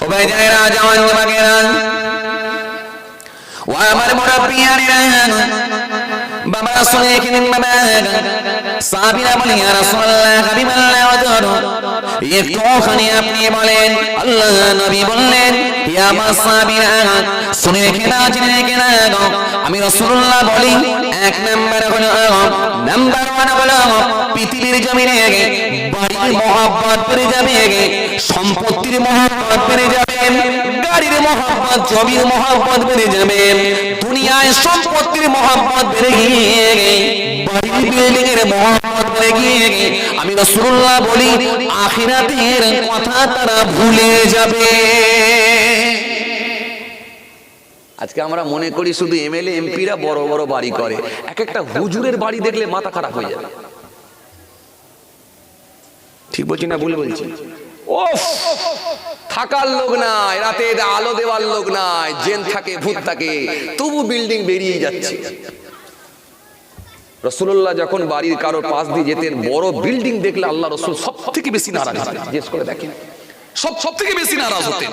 ও ভাই যারা জওয়ান যুবকেরা ও আমার মুরব্বিয়ারা বাবা শুনে কিনেন বাবা সাহাবীরা বলেন ইয়া রাসূলুল্লাহ হাবিবাল্লাহ ওয়াজুর একটুখানি আপনি বলেন আল্লাহ নবী বললেন ইয়া মাসাবিরা শুনে রেখে নাও জেনে রেখে নাও আমি রাসূলুল্লাহ বলি এক নাম্বার হলো নাম্বার 1 হলো পৃথিবীর জমিনে বাড়ির মহব্বত পেরে যাবে সম্পত্তির মহব্বত পেরে যাবে গাড়ির মহব্বত জমির মহব্বত পেরে যাবে দুনিয়ায় সম্পত্তির মহব্বত বেড়ে গিয়ে বাড়ির বিল্ডিং এর মহব্বত বেড়ে গিয়ে আমি রাসূলুল্লাহ বলি আখিরাতের কথা তারা ভুলে যাবে। আজকে আমরা মনে করি শুধু এমএলএ এমপিরা বড় বড় বাড়ি করে, এক একটা হুজুরের বাড়ি দেখলে মাথা খারাপ হয়ে যাবে। ঠিক বলছি না ভুল বলছি? ওফ, থাকার লোক নাই, রাতে আলো দেওয়ার লোক নাই, জেন থাকে ভূত থাকে, তবু বিল্ডিং বেরিয়ে যাচ্ছে। রাসূলুল্লাহ যখন বাড়ির কারো পাশ দিয়ে যেতেন বড় বিল্ডিং দেখলে আল্লাহ রাসূল সবথেকে বেশি নারাজ হতেন। জিজ্ঞেস করে দেখেন, সবথেকে বেশি নারাজ হতেন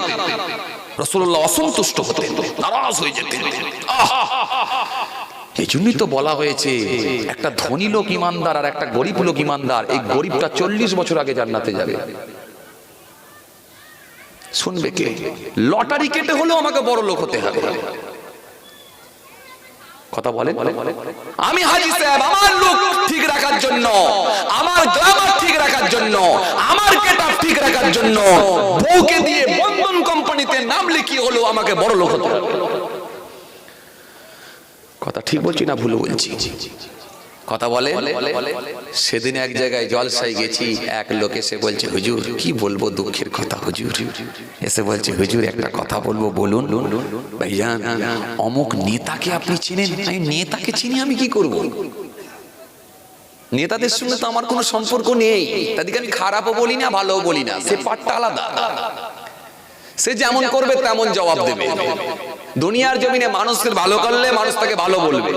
রাসূলুল্লাহ, অসন্তুষ্ট হতেন, নারাজ হয়ে যেতেন। এই জন্যই তো বলা হয়েছে একটা ধনী লোক ইমানদার আর একটা গরিব লোক ইমানদার, এই গরিবটা 40 বছর আগে জান্নাতে যাবে। শুনবে কে? লটারি কেটে হলেও আমাকে বড় লোক হতে হবে। কথা বলেন। আমি হাজী সাহেব আমার লোক ঠিক রাখার জন্য, আমার গ্রামার ঠিক রাখার জন্য, আমার গেটআপ ঠিক রাখার জন্য বউকে দিয়ে বন্ধন কোম্পানিতে নাম লিখিয়ে হলেও আমাকে বড় লোক হতে হবে। কথা ঠিক বলছি না ভুল বলছি? কথা বলে। সেদিন এক জায়গায় জলসায় গেছি, এক লোক এসে বলছে হুজুর কি বলবো দুঃখের কথা হুজুর, এসে বলছে হুজুর একটা কথা বলবো বলুন। ভাইজান অমুক নেতাকে আপনি চিনেন? আমি নেতাকে চিনি, আমি কি করব? নেতাদের সঙ্গে তো আমার কোনো সম্পর্ক নেই, তাদেরকে আমি খারাপও বলি না ভালোও বলি না, সে পাঠটা আলাদা। সে যেমন করবে তেমন জবাব দেবে। দুনিয়ার জমিনে মানুষকে ভালো করলে মানুষ তাকে ভালো বলবে,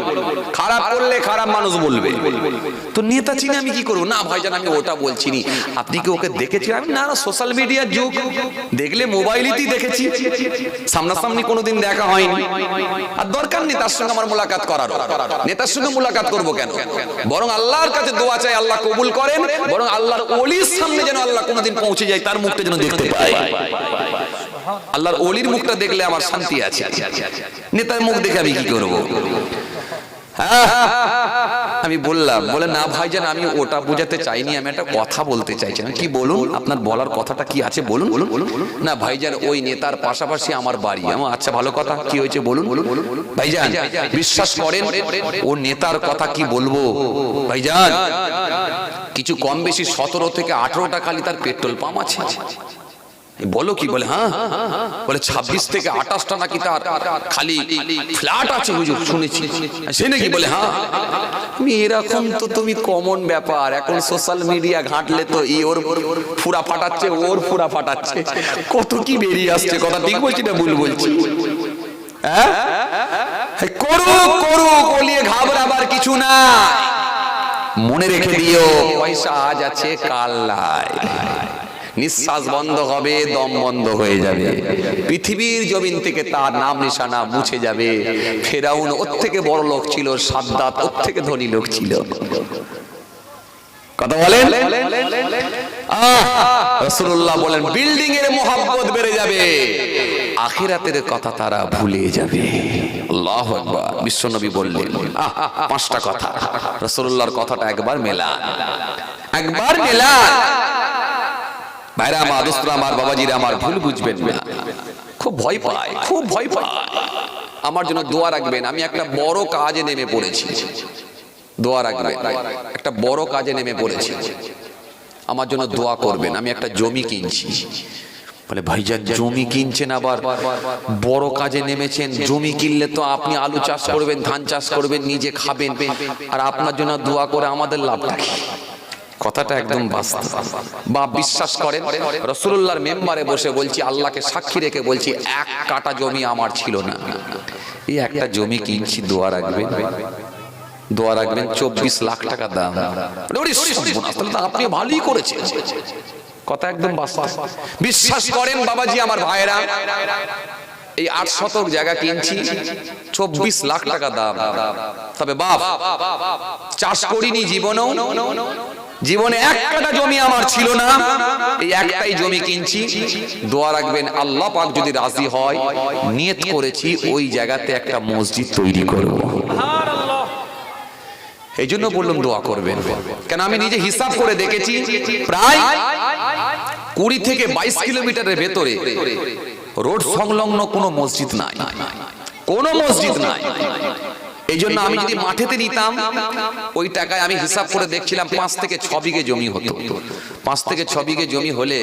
খারাপ করলে খারাপ মানুষ বলবে। তো নেতা চিনে আমি কি করবো? না ভাইজান আমি ওটা বলছি নি, আপনি কি ওকে দেখেছেন? আমি না, সোশ্যাল মিডিয়ার যুগ, দেখলে মোবাইলেতেই দেখেছি, সামনাসামনি কোনোদিন দেখা হয়নি। আর দরকার নেই তার সঙ্গে আমার মোলাকাত করার, নেতার সঙ্গে মোলাকাত করবো কেন? বরং আল্লাহর কাছে দোয়া চাই আল্লাহ কবুল করেন, বরং আল্লাহর ওলির সামনে যেন আল্লাহ কোনোদিন পৌঁছে যায়, তার মুখটা যেন দেখতে পাই। আল্লাহর ওলির মুখটা দেখলে আমার শান্তি আছে, নেতার মুখ দেখে আমি কি করব? আমি বললাম, বলে না ভাইজান আমি ওটা বোঝাতে চাইনি, আমি একটা কথা বলতে চাইছিলাম। কি বলুন, আপনার বলার কথাটা কি আছে বলুন। না ভাইজান ওই নেতার পাশাপাশি আমার বাড়ি। আমার আচ্ছা ভালো কথা, কি হয়েছে বলুন। ভাইজান বিশ্বাস করেন ও নেতার কথা কি বলবো ভাইজান, কিছু কম বেশি 17 থেকে 18টা খালি তার পেট্রোল পাম্প আছে। বলো কি? বলে হ্যাঁ, বলে 26 থেকে 28টা নাকি তার খালি ফ্ল্যাট আছে হুজুর, শুনেছি। সে নাকি? বলে হ্যাঁ। এরকম তো তুমি কমন ব্যাপার, এখন সোশ্যাল মিডিয়া ঘাঁটলে তো ওর ফুরা ফাটাচ্ছে, ওর ফুরা ফাটাচ্ছে, কত কি বেরিয়ে আসছে। কথা ঠিক বলছি না ভুল বলছি? হ্যাঁ, করুক করুক, বলিয়ে ঘাবড়াবার কিছু না। মনে রেখে দিও পয়সা আজ আছে কাল নাই, নিঃশ্বাস বন্ধ হবে, দম বন্ধ হয়ে যাবে, পৃথিবীর জমিন থেকে তার নাম নিশানা মুছে যাবে। ফেরাউন ওর থেকে বড় লোক ছিল, সাদ্দাত ওর থেকে ধনী লোক ছিল। কথা বলেন। রাসূলুল্লাহ বলেন বিল্ডিং এর মহব্বত বেড়ে যাবে, আখিরাতের কথা তারা ভুলে যাবে। আল্লাহু আকবার। বিশ্বনবী বললেন 5টা কথা, রাসূলুল্লাহর কথাটা একবার মেলান, একবার মেলান। ভাইরা আমার, দোস্তরা আমার, বাবাজিরা আমার, ভুল বুঝবেন না। খুব ভয় পায়, খুব ভয় পায়। আমার জন্য দোয়া রাখবেন, আমি একটা বড় কাজে নেমে পড়েছি। দোয়া রাখবেন, একটা বড় কাজে নেমে পড়েছি, আমার জন্য দোয়া করবেন। আমি একটা জমি কিনছি। বলে ভাইজান জমি কিনছেন, আবার বড় কাজে নেমেছেন? জমি কিনলে তো আপনি আলু চাষ করবেন, ধান চাষ করবেন, নিজে খাবেন, আর আপনার জন্য দোয়া করে আমাদের লাভটা কি? কথাটা একদম বাস্তব। বা বিশ্বাস করেন রাসূলুল্লাহর মেম্বারে বসে বলছি, আল্লাহকে সাক্ষী রেখে বলছি, 1 কাটা জমি আমার ছিল না, এই একটা জমি কিনছি, দোয়া রাখবেন, দোয়া রাখবেন। 24 লাখ টাকা দাম। আপনি ভালোই করেছেন। কথা একদম বাস্তব। বিশ্বাস করেন বাবাজি আমার ভাইরা, এই 8 শতক জায়গা কিনছি, 24 লাখ টাকা দাম। তবে বাপ, চাষ করিনি জীবনেও, জীবনে এক কাঠা জমি আমার ছিল না, এই একটাই জমি কিনছি। দোয়া রাখবেন আল্লাহ পাক যদি রাজি হয়, নিয়ত করেছি ওই জায়গাতে একটা মসজিদ তৈরি করব। এই জন্য বললাম দোয়া করবেন, কেন আমি নিজে হিসাব করে দেখেছি প্রায় 20 থেকে 22 কিলোমিটারের ভেতরে রোড সংলগ্ন কোনো মসজিদ নাই, কোনো মসজিদ নাই। এই জন্য আমি যদি মাঠেতে নিতাম, ওই টাকায় আমি হিসাব করে দেখছিলাম 5 থেকে 6 বিঘে জমি হতো। 5 থেকে 6 বিঘে জমি হলে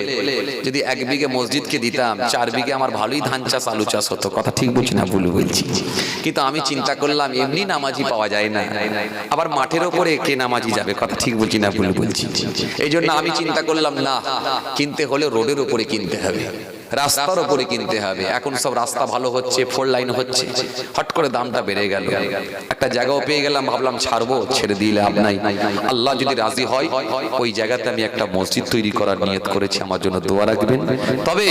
যদি 1 বিঘে মসজিদকে দিতাম, 4 বিঘে আমার ভালোই ধান চাষ আলু চাষ হতো। কথা ঠিক বলছি না ভুল বলছি? কিন্তু আমি চিন্তা করলাম এমনি নামাজি পাওয়া যায় না, আবার মাঠের ওপরে কে নামাজি যাবে? কথা ঠিক বলছি না ভুল বলছি? এই জন্য আমি চিন্তা করলাম না, কিনতে হলে রোডের ওপরে কিনতে হবে, রাস্তার উপরে কিনতে হবে। এখন সব রাস্তা ভালো হচ্ছে, 4 লাইন হচ্ছে, হট করে দামটা বেড়ে গেল। একটা জায়গাও পেয়ে গেলাম, ভাবলাম ছাড়বো, ছেড়ে দিলে লাভ নাই। আল্লাহ যদি রাজি হয়, ওই জায়গাতে আমি একটা মসজিদ তৈরি করার নিয়ত করেছি। আমার জন্য দোয়া রাখবেন। তবে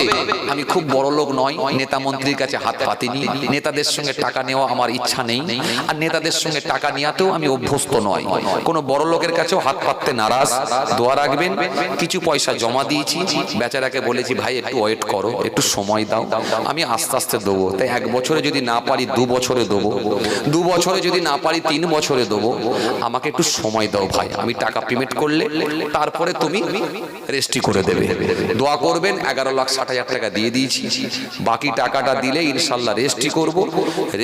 আমি খুব বড় লোক নয়, নেতা মন্ত্রীর কাছে হাত পাতিনি, নেতাদের সঙ্গে টাকা নেওয়া আমার ইচ্ছা নেই, আর নেতাদের সঙ্গে টাকা নেওয়াতেও আমি অভ্যস্ত নয়। কোনো বড় লোকের কাছেও হাত পাততে নারাজ। দোয়া রাখবেন। কিছু পয়সা জমা দিয়েছি, বেচারাকে বলেছি ভাই একটু ওয়েট করো, একটু সময় দাও, আমি আস্তে আস্তে দেবো। তাই 1 বছরে যদি না পারি 2 বছরে দেবো, 2 বছরে যদি না পারি 3 বছরে দেবো। আমাকে একটু সময় দাও ভাই, আমি টাকা পেমেন্ট করলে তারপরে তুমি রেস্টি করে দেবে। দোয়া করবেন। 11,60,000 টাকা দিয়ে দিয়েছি, বাকি টাকাটা দিলে ইনশাল্লাহ রেস্টি করব।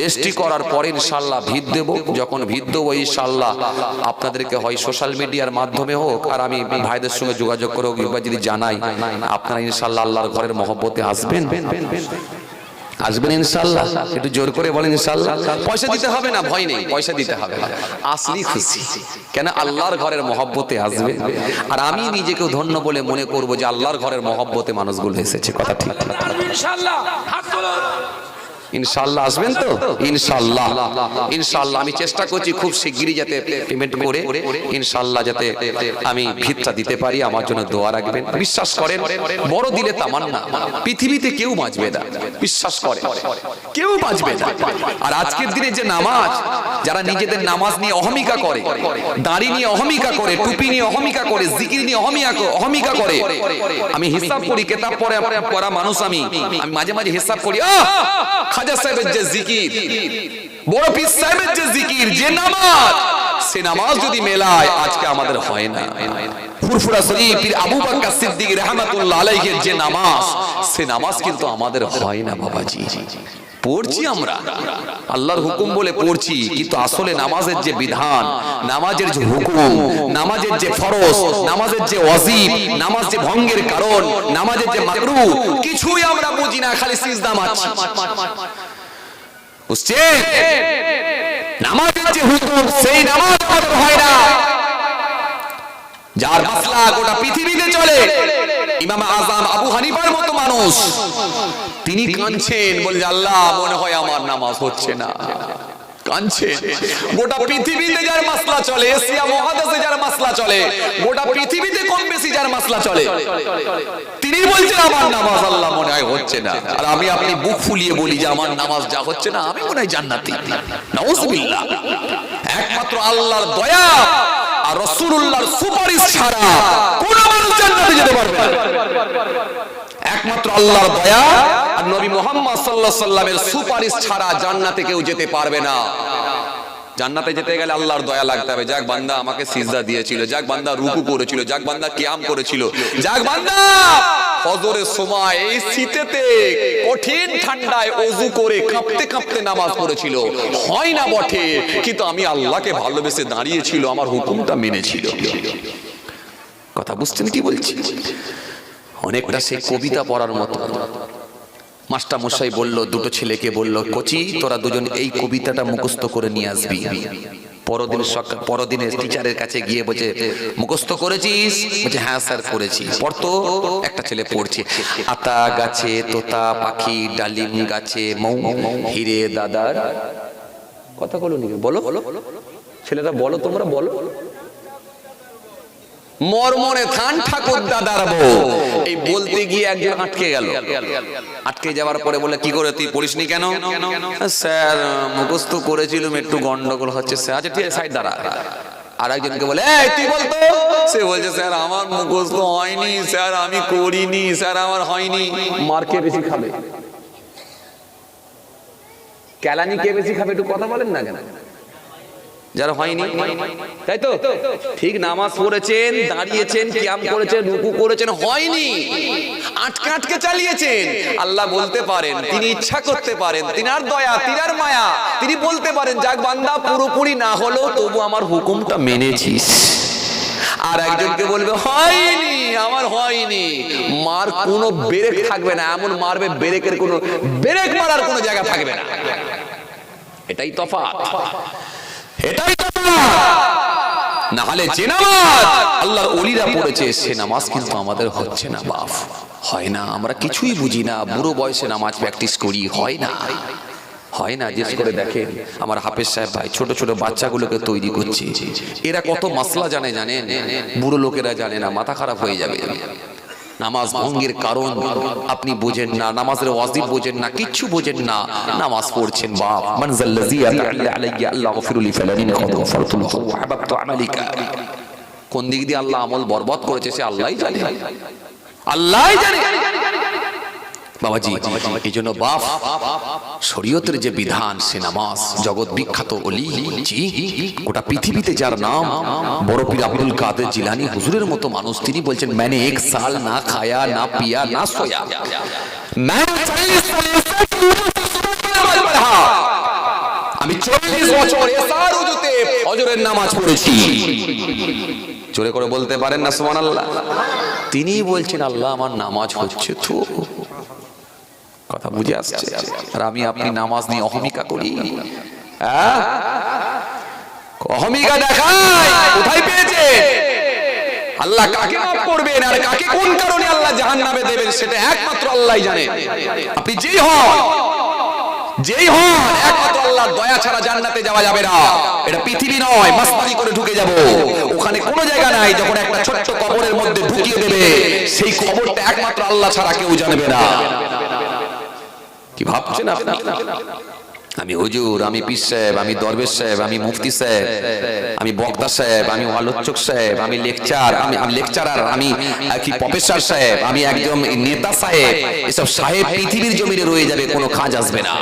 রেস্টি করার পরে ইনশাল্লাহ ভিত দেব। যখন ভিত দেবো ইনশাল্লাহ আপনাদেরকে হয় সোশ্যাল মিডিয়ার মাধ্যমে হোক, আর আমি ভাইদের সঙ্গে যোগাযোগ করে হোক, যদি জানাই, আপনারা ইনশাল্লাহ আল্লাহর ঘরের মহব্বতে আসবেন, আসবেন ইনশাআল্লাহ। একটু জোর করে বলেন ইনশাআল্লাহ। পয়সা দিতে হবে না, ভয় নেই, পয়সা দিতে হবে না, আসলেই খুশি। কেন? আল্লাহর ঘরের মহব্বতে আসবে, আর আমি নিজেকেও ধন্য বলে মনে করব যে আল্লাহর ঘরের মহব্বতে মানুষগুলো এসেছে। কথা ঠিক ইনশাআল্লাহ? হাত তোলো। ইনশাআল্লাহ আসবেন তো? ইনশাআল্লাহ, ইনশাআল্লাহ আমি চেষ্টা করছি খুব শিগগিরই যাতে পেমেন্ট করে ইনশাআল্লাহ যাতে আমি ভিতটা দিতে পারি। আমার জন্য দোয়া রাখবেন। বিশ্বাস করেন, বড় দিলে তামান্না, পৃথিবীতে কেউ বাঁচবে না। বিশ্বাস করেন, কেউ বাঁচবে না। আর আজকের দিনে যে নামাজ, যারা নিজেদের নামাজ নিয়ে অহমিকা করে, দাড়ি নিয়ে অহমিকা করে, টুপি নিয়ে অহমিকা করে, জিকির নিয়ে অহমিকা করে, আমি হিসাব করি, কিতাব পড়া মানুষ, আমি মাঝে মাঝে হিসাব করি, খাজা সাহেবের যে জিকির, বড় পীর সাহেবের যে জিকির, যে নামাজ, সে নামাজ যদি মেলায় আজকে আমাদের হয় না। ফুরফুরা শরীফ পীর আবু বকর সিদ্দিক রাহমাতুল্লাহ আলাইহির যে নামাজ, সে নামাজ কিন্তু আমাদের হয় না বাবাজি। পড়ছি আমরা, আল্লাহর হুকুম বলে পড়ছি, কিন্তু আসলে নামাজের যে বিধান, নামাজের যে হুকুম, নামাজের যে ফরজ, নামাজের যে ওয়াজিব, নামাজ যে ভঙ্গের কারণ, নামাজের যে মাকরুহ, কিছুই আমরা বুঝি না, খালি সিজদা মারছি। বুঝছেন? নামাজের যে হুকুম, সেই নামাজ আমাদের হয় না। যার মাসলা গোটা পৃথিবীতে চলে, ইমাম আযম আবু হানিফার মতো মানুষ, তিনি কাঁদছেন, বলে আল্লাহ মনে হয় আমার নামাজ হচ্ছে না। কাঁদছেন। গোটা পৃথিবীতে যার মাসলা চলে, এশিয়া মহাদেশে যার মাসলা চলে, গোটা পৃথিবীতে কম বেশি যার মাসলা চলে, তিনি বলছেন আমার নামাজ আল্লাহ মনে হয় হচ্ছে না। আর আমি আপনি বুক ফুলিয়ে বলি যে আমার নামাজ যা হচ্ছে না, আমি মনে হয় জান্নাতি। নাউজুবিল্লাহ। একমাত্র আল্লাহর দয়া আর রাসূলুল্লাহর সুপারিশ ছাড়া কোন মানুষ জান্নাতে যেতে পারবে না। একমাত্র আল্লাহর দয়া আর নবী মুহাম্মদ সাল্লাল্লাহু আলাইহি সাল্লামের সুপারিশ ছাড়া জান্নাতে কেউ যেতে পারবে না। জান্নাতে যেতে গেলে আল্লাহর দয়া লাগতে হবে। যাক বান্দা আমাকে সিজদা দিয়েছিল, যাক বান্দা রুকু করেছিল, যাক বান্দা কিয়াম করেছিল, যাক বান্দা ফজরের সময় এই শীতেতে কঠিন ঠান্ডায় ওযু করে কাঁপতে কাঁপতে নামাজ পড়েছিল। হয় না বটে, কিন্তু আমি আল্লাহকে ভালোবেসে দাঁড়িয়েছিল, আমার হুকুমটা মেনেছিল। কথা বুঝছেন কি বলছি? অনেকটা সে কবিতা পড়ার মতো। মাস্টার মশাই বলল, দুটো ছেলেকে বলল, কোচি তোরা দুজন এই কবিতাটা মুখস্থ করে নিয়ে আসবি। পরদিনে টিচারের কাছে গিয়ে বলছে, মুখস্থ করেছিস? বলছে হ্যাঁ স্যার করেছি। পড়তো। একটা ছেলে পড়ছে, আতা গাছে তোতা পাখি, ডালিম গাছে মৌ, হিরে দাদার কথা বলো, বলো ছেলেরা বলো, তোমরা বলো। মরমরে থান ঠাকুর দাদার বউ। এই বলতে গিয়ে একজন আটকে গেল। আটকে যাওয়ার পরে বলে, কি করে তুই পড়িসনি কেন? স্যার মুখস্থ করেছিলাম, একটু গন্ডগোল হচ্ছে স্যার। আচ্ছা ঠিক আছে, সাইড দাঁড়া। আর একজনকে বলে, এই তুই বলতো। সে বলছে, স্যার আমার মুখস্থ হয়নি স্যার, আমি করিনি স্যার, আমার হয়নি। মার কে বেশি খাবে? কেলানি কে বেশি খাবে? একটু কথা বলেন না কেন? যারা হয়নি, তাই তো? ঠিক নামাজ পড়েছেন, দাঁড়িয়েছেন, কিয়াম করেছেন, রুকু করেছেন, হয়নি, আটকে আটকে চালিয়েছেন। আল্লাহ বলতে পারেন, তিনি ইচ্ছা করতে পারেন, তিনার দয়া, তিনার মায়া, তিনি বলতে পারেন, যাক বান্দা পুরোপুরি না হলেও তবু আমার হুকুমটা মেনেছিস। আর একজনকে বলবে, হয়নি, আমার হয়নি। মার কোনো ব্রেক থাকবে না, এমন মারবে ব্রেকের কোনো ব্রেক মারার কোনো জায়গা থাকবে না। এটাই তফাৎ, এটাই না হলে যে নামাজ আল্লাহর ওলিরা পড়েছে সে নামাজ কিন্তু আমাদের হচ্ছে না বাপ, হয় না। আমরা কিছুই বুঝি না, বুড়ো বয়সে নামাজ প্র্যাকটিস করি, হয় না, হয় না। জিজ্ঞেস করে দেখেন আমার হাফেজ সাহেব ভাই ছোট ছোট বাচ্চাগুলোকে তৈরি করছে, এরা কত মাসলা জানে জানেন? বুড়ো লোকেরা জানে না, মাথা খারাপ হয়ে যাবে। নামাজ ভঙ্গের কারণ আপনি বোঝেন না, নামাজের ওয়াজিব বোঝেন না, কিচ্ছু বোঝেন না, নামাজ পড়ছেন বাপ। মানজাল্লাযী ইয়াতাআল্লা আলাইয়া আল্লাহু গফিরু লি ফালানি কদ গফারতু লাহু ওয়া হাবাবতু আমালিকা। কোন দিক দিয়ে আল্লাহ আমল বরবাদ করেছে সে আল্লাহই জানে, আল্লাহই জানে বাবাজি। এই জন্য বাপ শরীয়তের যে বিধান সে নামাজ। জগৎ বিখ্যাত ওলি, জি গোটা পৃথিবীতে যার নাম, বড় পীর আব্দুল কাদের জিলানী হুজুরের মতো মানুষ, তিনি বলছেন, मैंने एक साल ना खाया ना पिया ना सोया, আমি 40 বছর এসার ওজুতে ফজরের নামাজ পড়েছি। জোরে করে বলতে পারেন না সুবহানাল্লাহ? তিনি বলছেন, আল্লাহ আমার নামাজ হচ্ছে তো। কথা বুঝে আসছে? আর আমি আপনি নামাজ নিয়ে অহমিকা করি, অহমিকা দেখাই। কোথায় পেয়েছে? আল্লাহ কাকে মাফ করবেন আর কাকে কোন কারণে আল্লাহ জাহান্নামে দেবেন সেটা একমাত্র আল্লাহই জানেন। আপনি যেই হন, যেই হন, একমাত্র আল্লাহর দয়া ছাড়া জান্নাতে যাওয়া যাবে না। এটা পৃথিবী নয় মাস্তানি করে ঢুকে যাব, ওখানে কোনো জায়গা নাই। যখন একটা ছোট্ট কবরের মধ্যে ঢুকিয়ে দেবে, সেই খবরটা একমাত্র আল্লাহ ছাড়া কেউ জানবে না। কি ভাবছেন আপনি? আমি হুজুর, আমি পীর সাহেব, আমি দরবেশ সাহেব, আমি মুফতি সাহেব, আমি বক্তা সাহেব, আমি আলোচক সাহেব, আমি লেকচারার, আমি কি প্রফেসর সাহেব, আমি একজন নেতা সাহেব, এসব সাহেব পৃথিবীর জমিনে রয়ে যাবে, কোনো কাজ আসবে না।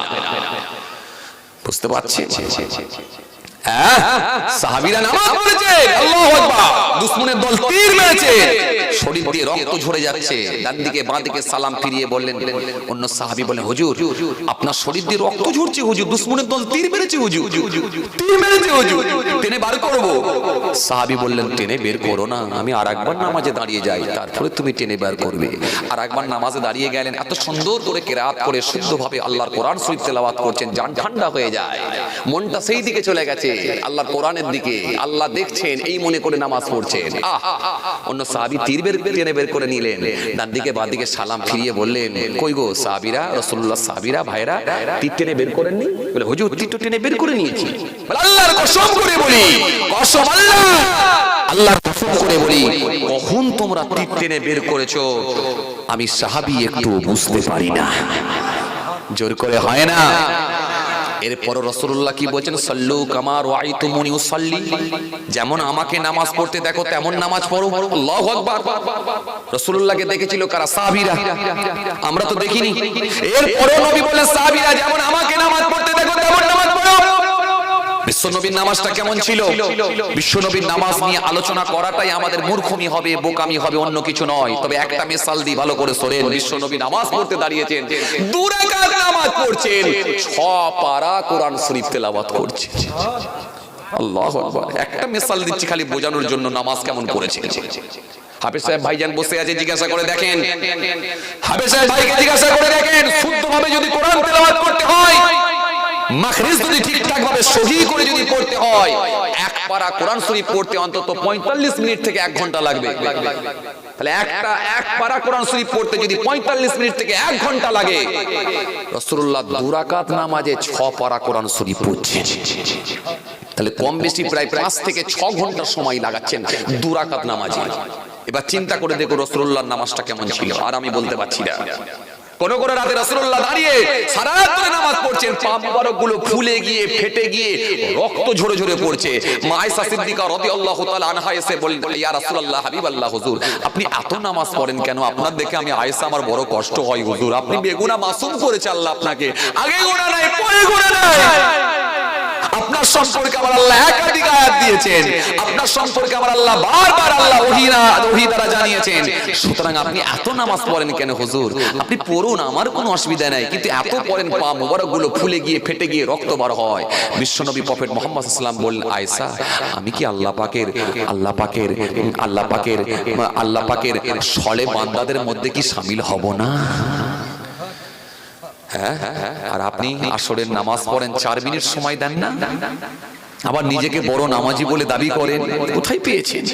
বুঝতে পারছেন? সাহাবীরা নামাজ পড়েছে, আল্লাহু আকবার, দুশমনের দল তীর মেরেছে, শরীর দিয়ে রক্ত ঝরে যাচ্ছে, ডান দিকে বাঁ দিকে সালাম ফিরিয়ে বললেন, অন্য সাহাবী বলেন, হুজুর আপনার শরীর দিয়ে রক্ত ঝরছে হুজুর, দুশমনের দল তীর মেরেছে হুজুর, তীর মেরেছে হুজুর, টেনে বার করব। সাহাবী বললেন, টেনে বের করো না, আমি আরেকবার নামাজে দাঁড়িয়ে যাই, তারপরে তুমি টেনে বের করবে। আর একবার নামাজে দাঁড়িয়ে গেলেন, এত সুন্দর করে কিরাত করে শুদ্ধভাবে আল্লাহর কোরআন শরীফ তেলাওয়াত করছেন, জান ঠান্ডা হয়ে যায়, মনটা সেই দিকে চলে গেছে, আল্লাহর কোরআনের দিকে। আল্লাহ দেখছেন এই মনে করে নামাজ পড়ছেন। অন্য সাহাবী তীর টেনে বের করে নিলেন, ডান দিকে বাঁ দিকে সালাম ফিরিয়ে বললেন, কই গো সাহাবীরা, রাসূলুল্লাহ সাহাবীরা ভাইরা, তীর টেনে বের করেননি? বলে, হুজুর তীর টেনে বের করে নিয়েছি। বলে, আল্লাহর কসম করে বলি, কসম আল্লাহ, আল্লাহর কসম করে বলি, কখন তোমরা তীর টেনে বের করেছো আমি সাহাবী একটু বুঝতে পারি না। জোর করে হয় না। এরপর রাসূলুল্লাহ কি বলেন, সাল্লু কামা রাআইতুমুনি উসাল্লি, যেমন আমাকে নামাজ পড়তে দেখো তেমন নামাজ পড়ো। আল্লাহু আকবার। রাসূলুল্লাহকে দেখেছিল কারা? সাহাবীরা, আমরা তো দেখিনি। এরপর নবী বলেন, সাহাবীরা যেমন আমাকে নামাজ পড়তে দেখো তেমন নামাজ পড়ো। বিশ্বনবীর নামাজটা কেমন ছিল? বিশ্বনবীর নামাজ নিয়ে আলোচনা করাটাই আমাদের মূর্খমি হবে, বোকামি হবে, অন্য কিছু নয়। তবে একটা মিসাল দিই, ভালো করে শোনেন। বিশ্বনবী নামাজ পড়তে দাঁড়িয়েছেন, 2 রাকাত নামাজ পড়ছেন, 6 পারা কোরআন শরীফ তেলাওয়াত করছেন। আল্লাহু আকবার। একটা মিসাল দিচ্ছি খালি বোঝানোর জন্য নামাজ কেমন পড়েছে। হাফেজ সাহেব ভাইজান বসে আছে, জিজ্ঞাসা করে দেখেন, হাফেজ সাহেব ভাইকে জিজ্ঞাসা করে দেখেন, শুদ্ধভাবে যদি কোরআন তেলাওয়াত করতে হয়, মাখরিজ যদি ঠিকঠাক ভাবে সহি করে যদি পড়তে হয়, এক পারা কোরআন শরীফ পড়তে অন্তত 45 মিনিট থেকে 1 ঘন্টা লাগবে। তাহলে এক পারা কোরআন শরীফ পড়তে যদি 45 মিনিট থেকে 1 ঘন্টা লাগে, রাসূলুল্লাহ 2 রাকাত নামাজে 6 পারা কোরআন শরীফ পড়ছেন। তাহলে কম বেশি প্রায় 5 থেকে 6 ঘন্টা সময় লাগাচ্ছেন 2 রাকাত নামাজে। এবার চিন্তা করে দেখো রাসূলুল্লাহর নামাজটা কেমন ছিল। আর আমি বলতে পারছি না, কোন কোন রাতে রাসূলুল্লাহ দাঁড়িয়ে সারা রাত ধরে নামাজ পড়ছেন, পা মুবারকগুলো ফুলে গিয়ে ফেটে গিয়ে রক্ত ঝরে ঝরে পড়ছে। মা আয়েশা সিদ্দিকা রাদিয়াল্লাহু তাআলা আনহা এসে বললেন, ইয়া রাসূলুল্লাহ, হাবিবাল্লাহ, হুজুর আপনি এত নামাজ পড়েন কেন? আপনার দেখে আমি আয়েশা আমার বড় কষ্ট হয় হুজুর, আপনি বেগুনাহ মাসুম করেছে আল্লাহ আপনাকে, আগে গুনাহ নাই পরে গুনাহ নাই। আপনার সম্পর্কে আমার আল্লাহ একাধিক আয়াত দিয়েছেন, আপনার সম্পর্কে আমার আল্লাহ বারবার আল্লাহ ওহী দ্বারা জানিয়েছেন। সুতরাং আপনি এত নামাজ পড়েন কেন হুজুর? আপনি পড়ুন, আমার কোনো অসুবিধা নাই, কিন্তু এত পড়েন পা মোবারকগুলো ফুলে গিয়ে ফেটে গিয়ে রক্ত বার হয়। বিশ্বনবী প্রফেট মুহাম্মদ সাল্লাল্লাহু আলাইহি ওয়াসাল্লাম বললেন, আয়েশা আমি কি আল্লাহ পাকের সলে বান্দাদের মধ্যে কি শামিল হব না? হ্যাঁ, আর আপনি আসরের নামাজ পড়েন 4 মিনিট সময় দেন না, আবার নিজেকে বড় নামাজি বলে দাবি করেন, কোথায় পেয়েছেন?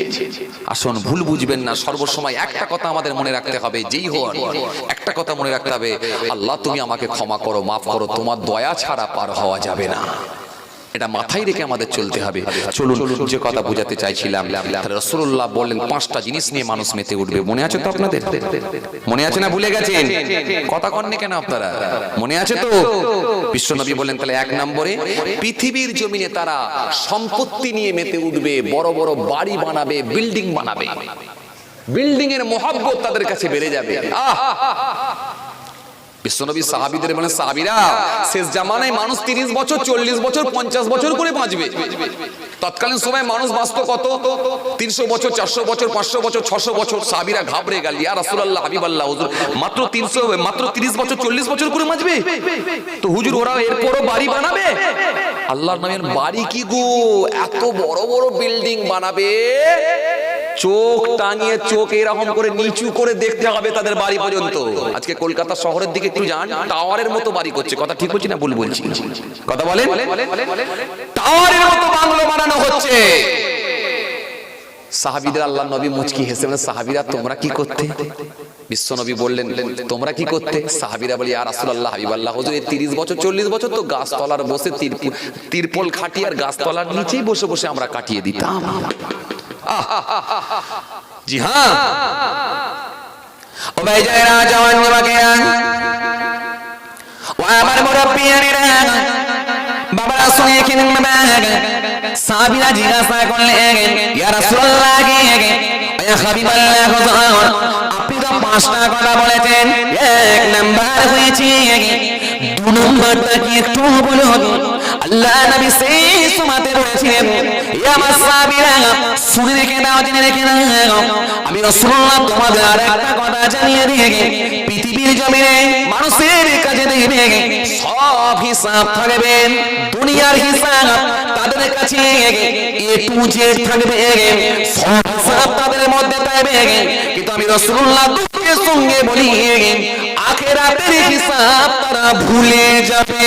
আসুন, ভুল বুঝবেন না। সর্বসময় একটা কথা আমাদের মনে রাখতে হবে, যেই হন একটা কথা মনে রাখতে হবে, আল্লাহ তুমি আমাকে ক্ষমা করো, মাফ করো, তোমার দয়া ছাড়া পার হওয়া যাবে না। এটা মাথায় রেখে আমাদের চলতে হবে। চলুন, যে কথা বোঝাতে চাইছিলাম, রাসূলুল্লাহ বললেন 5টা জিনিস নিয়ে মানুষ মেতে উঠবে। মনে আছে তো আপনাদের? মনে আছে না ভুলে গেছেন? কথা কননি কেন আপনারা? মনে আছে তো? বিশ্বনবী বললেন, তাহলে 1 নম্বরে পৃথিবীর জমিনে তারা সম্পত্তি নিয়ে মেতে উঠবে, বড় বড় বাড়ি বানাবে, বিল্ডিং বানাবে, বিল্ডিং এর মহব্বত তাদের কাছে বেড়ে যাবে। বিশ্বনবী সাহাবীদের বলেন, সাহাবীরা শেষ জামানায় মানুষ 30 বছর 40 বছর 50 বছর করে বাঁচবে। তৎকালীন সময় মানুষ বাঁচত কত? 300 বছর 400 বছর 500 বছর 600 বছর। সাহাবীরা ঘাবড়ে গেল, ইয়া রাসূলুল্লাহ, হাবিবাল্লাহ, হুজুর মাত্র 30 বছর 40 বছর করে বাঁচবে তো হুজুর, ওরা এরপরও বাড়ি বানাবে? আল্লাহর নামের বাড়ি কি গো, এত বড় বড় বিল্ডিং বানাবে, চোখ টাঙিয়ে চোখ এরকম করে নিচু করে দেখতে হবে তাদের বাড়ি পর্যন্ত। আজকে কলকাতা শহরের দিকে একটু যান, টাওয়ারের মতো বাড়ি করছে। কথা ঠিক বলছি না ভুল বলছি? কথা বলেন। টাওয়ারের মতো বাংলো বানানো হচ্ছে। সাহাবীদের আল্লাহর নবী মুচকি হেসে বলেন, সাহাবীরা তোমরা কি করতে? বিশ্বনবী বললেন, তোমরা কি করতে? সাহাবীরা বলে, ইয়া রাসূলুল্লাহ, হাবিবাল্লাহ, হুজুর এই 30 বছর 40 বছর তো গাছতলার বসে তিরপল খাটিয়ে আর গাছতলার নিচেই বসে বসে আমরা কাটিয়ে দিতাম। জি হ্যাঁ, ও ভাইজানেরা, জওয়ান যুবকেরা, ও আমার মুরব্বিয়ানেরা, বাবারা শুনে কিনেন বাবা। সাহাবীরা জিজ্ঞাসা করলেন, ইয়া রাসূলুল্লাহ, ইয়া হাবিবাল্লাহ, হুজুর আপনি তো 5টা কথা বলেছেন, 1 নাম্বার হয়েছে, 2 নাম্বারটা কি একটু বলুন? আল্লাহ নবী সেই সময়তে বলেছিলেন, ইয়া আমার সাহাবীরা শুনে রেখে দাও, জেনে রেখে দাও, আমি রাসূলুল্লাহ তোমাদের আরেকটা কথা জানিয়ে দিয়ে পৃথিবীর জমিনে মানুষের কাছে দেখবে সব হিসাব থাকবে, দুনিয়ার হিসাব তাদের কাছে এ টু জেড থাকবে, সব হিসাব তাদের মধ্যে থাকবে, কিন্তু আমি রাসূলুল্লাহ দুঃখের সঙ্গে বলি আখিরাতের হিসাব তারা ভুলে যাবে।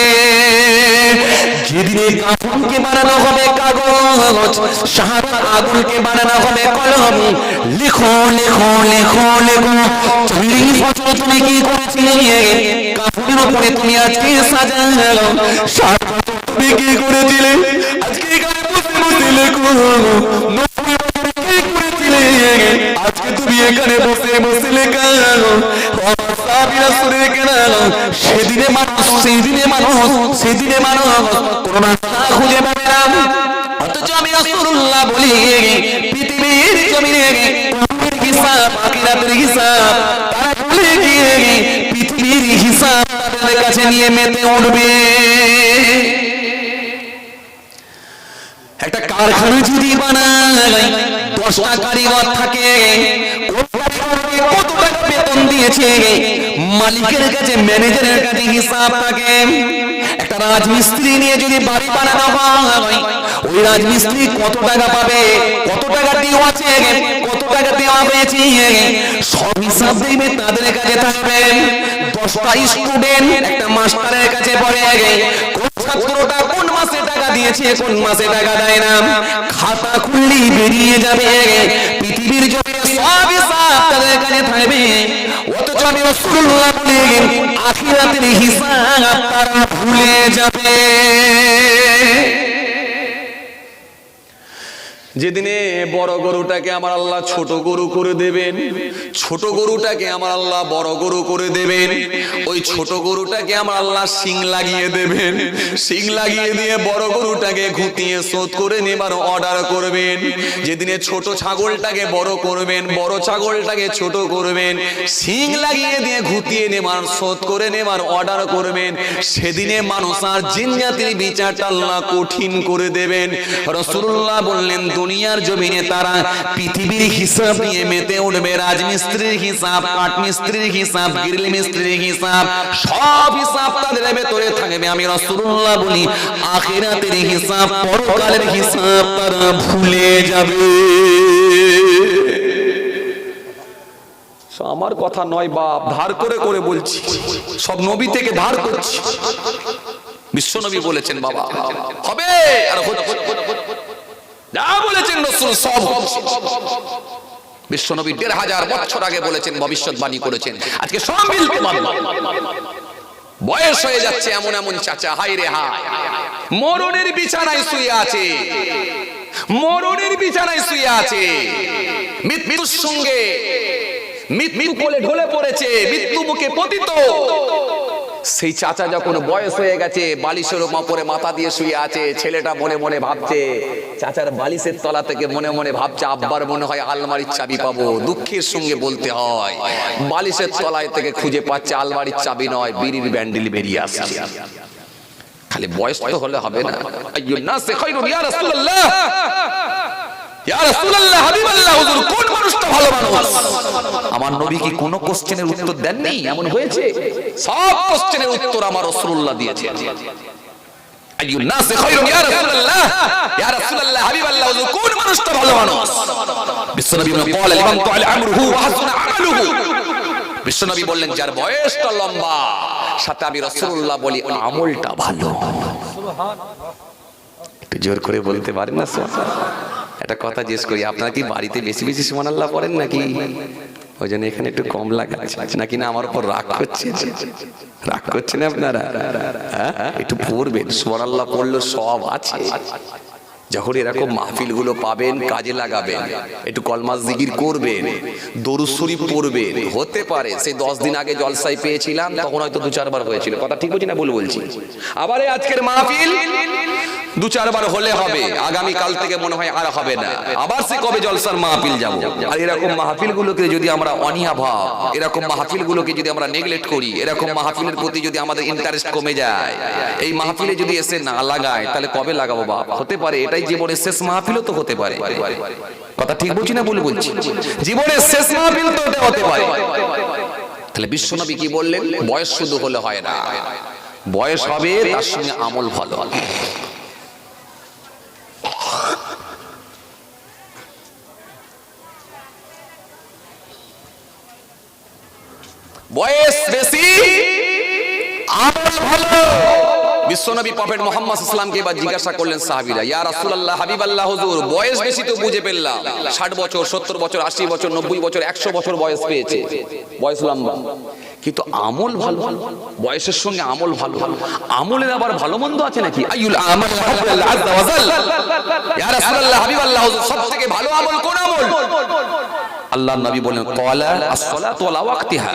যেদিনে কাফনকে বানানো হবে কাগজ, শাহাদাত আগুনকে বানানো হবে কলম, লিখো লিখো লিখো লিখো 40 বছর তুমি কি করেছিলে, কাফনের উপরে তুমি আজকে সাজাও, 60 বছর তুমি কি করেছিলে, আজকে এখানে বসে বসে লেখো, 90 বছর কি করেছিলে, আজকে তুমি এখানে বসে বসে লেখাও। সাহাবীরা শুনে কেন, সেদিনে মানুষ কোনো রাস্তা খুঁজে পাবে না, অথচ আমি রাসূলুল্লাহ বলি পৃথিবীর জমিনে কবরের হিসাব, আখিরাতের হিসাব তারা ভুলে গিয়ে পৃথিবীর হিসাব তাদের কাছে নিয়ে মেতে উঠবে। একটা কারখানা যদি বানায়, 10টা কারিগর থাকে, কত টাকা বেতন দিয়েছে, মালিকের কাছে ম্যানেজারের কাছে হিসাব থাকে। একটা রাজমিস্ত্রি নিয়ে যদি বাড়ি বানানো হয়, ওই রাজমিস্ত্রি কত টাকা পাবে, কত টাকা দেওয়া আছে, কত টাকা দেওয়া হয়েছে, সব হিসাব দেখবে তাদের কাছে থাকবে। 10টা স্টুডেন্ট একটা মাস্টারের কাছে পড়ে, কোন ছাত্রটা কোন মাসে টাকা দিয়েছে, কোন মাসে টাকা দেয় না, খাতা খুললেই বেরিয়ে যাবে। পৃথিবীর জমিনে সব হিসাব তাদের কাছে থাকবে, অথচ আমি রাসূলুল্লাহ বলেন আখিরাতের হিসাব তারা ভুলে যাবে। যেদিনে বড় গরুটাকে আমার আল্লাহ ছোট গরু করে দেবেন, ছোট গরুটাকে আমার আল্লাহ বড় গরু করে দেবেন, ওই ছোট গরুটাকে আমার আল্লাহ শিং লাগিয়ে দেবেন, শিং লাগিয়ে দিয়ে বড় গরুটাকে ঘুতিয়ে শোধ করে নেবার অর্ডার করবেন। যেদিনে ছোট ছাগলটাকে বড় করবেন, বড় ছাগলটাকে ছোট করবেন, শিং লাগিয়ে দিয়ে ঘুতিয়ে নেবার শোধ করে নেবার অর্ডার করবেন, সেদিনে মানুষ আর জিন জাতির বিচারটা আল্লাহ কঠিন করে দেবেন। রাসূলুল্লাহ বললেন, দুনিয়ার জমিনে তারা পৃথিবীর হিসাব নিয়ে মেতে উঠবে, রাজমিস্ত্রির হিসাব, কাঠমিস্ত্রির হিসাব, গ্রিল মিস্ত্রির হিসাব, সব হিসাব তাদের ভেতরে থাকবে। আমি রাসূলুল্লাহ বলি, আখিরাতের হিসাব, পরকালের হিসাব তারা ভুলে যাবে। আমার কথা নয় বাপ, ধার করে করে বলছি, সব নবী থেকে ধার করছি। বিশ্বনবী বলেছেন বাবা হবে, আর যা বলেছেন রাসূল সব হবে। বিশ্বনবী ১৫০০ বছর আগে বলেছেন, ভবিষ্যৎবাণী করেছেন। আজকে সব মিলতে পারে, বয়স হয়ে যাচ্ছে এমন এমন চাচা, হায় রে হায়, মরণের বিছানায় শুয়ে আছে, মরণের বিছানায় শুয়ে আছে, মৃত্যুর সঙ্গে মৃত্যু কোলে ঢলে পড়েছে, মৃত্যু মুখে পতিত। সেই চাচা যখন বয়স হয়ে গেছে, বালিশের উপরে মাথা দিয়ে শুয়ে আছে, ছেলেটা মনে মনে ভাবছে, চাচার বালিশের তলা থেকে মনে মনে ভাবছে, আব্বার মনে হয় আলমারির চাবি পাবো। দুঃখের সঙ্গে বলতে হয়, বালিশের তলায় থেকে খুঁজে পাচ্ছে আলমারির চাবি নয়, বিড়ির ব্যান্ডেল বেরিয়ে আসছে। খালি বয়স তো হলে হবে না। আইয়ুন নাসি খায়রুন ইয়া রাসূলুল্লাহ, ইয়া রাসূলুল্লাহ, হাবিবাল্লাহ, হুজুর কোন মানুষটা ভালো মানুষ? আমার নবী কি কোনো কোশ্চেনের উত্তর দেননি? এমন হয়েছে সব কোশ্চেনের উত্তর আমার রাসূলুল্লাহ দিয়েছেন। আইয়ুন নাসি খায়রুন ইয়া রাসূলুল্লাহ, ইয়া রাসূলুল্লাহ, হাবিবাল্লাহ, হুজুর কোন মানুষটা ভালো মানুষ? বিশ্বনবী বলেন, ক্বালা লিমান তুআল আমরুহু ওয়া হাসুনা আমালুহু। বিশ্বনবী বললেন, যার বয়সটা লম্বা, সাথে আমি রাসূলুল্লাহ বলি আমলটা ভালো। সুবহানাল্লাহ, একটু জোর করে বলতে পারেন না স্যার? একটা কথা জিজ্ঞেস করি, আপনারা কি বাড়িতে বেশি বেশি সুবহানাল্লাহ পড়েন নাকি? ওই জন্য এখানে একটু কম লাগাচ্ছে নাকি? না আমার উপর রাগ করছে? রাগ করছেন আপনারা? একটু পড়বেন, সুবহানাল্লাহ পড়লে সব আছে। যখন এরকম মাহফিল গুলো পাবেন, কাজে লাগাবেন, একটু কলমা জিকির করবেন, দরুদ শরীফ পড়বেন। হতে পারে সেই 10 দিন আগে জলসায় পেয়েছিলাম, তখন হয়তো 2-4 বার হয়েছিল, কথা ঠিক বলছি না ভুল বলছি? আবার এই আজকের মাহফিল 2-4 বার হলে হবে, আগামী কাল থেকে মনে হয় আর হবে না। আবার সে কবে জলসার মাহফিল যাব? আর এরকম মাহফিল গুলোকে যদি আমরা অনীহা ভাব, এরকম মাহফিল গুলোকে যদি আমরা নেগলেক্ট করি, এরকম মাহফিলের প্রতি যদি আমাদের ইন্টারেস্ট কমে যায়, এই মাহফিলে যদি এসে না লাগায়, তাহলে কবে লাগাবো বাপ? হতে পারে এটাই জীবনের শেষ মাহফিলও তো হতে পারে, কথা ঠিক বলছি না ভুল বলছি? জীবনের শেষ মাহফিল তো এটা হতে পারে। তাহলে বিশ্বনবী কি বললেন? বয়স শুধু হলে হয় না, বয়স হবে তার সঙ্গে আমল ভালো হবে। বয়স বেশি আমল ভালো। বিশ্বনবী প্রফেট মুহাম্মদ সাল্লাল্লাহু আলাইহি ওয়াসাল্লামকে এবার জিজ্ঞাসা করলেন সাহাবীরা, ইয়া রাসূলুল্লাহ, হাবিবাল্লাহ, হুজুর বয়স বেশি তো বুঝে পেলাম, 60 বছর, 70 বছর, 80 বছর, 90 বছর, 100 বছর বয়স পেয়েছে, বয়স লম্বা, কিন্তু আমল ভালো, বয়সের সঙ্গে আমল ভালো। আমলের আবার ভালো মন্দ আছে নাকি? আইয়ুল আমাল আহাব্বুল্লাহ আযজা ওয়া জাল, ইয়া রাসূলুল্লাহ, হাবিবাল্লাহ, হুজুর সবথেকে ভালো আমল কোন আমল? আল্লাহর নবী বলেন, ক্বালা আস-সালাতু আলা ওয়াক্তিহা,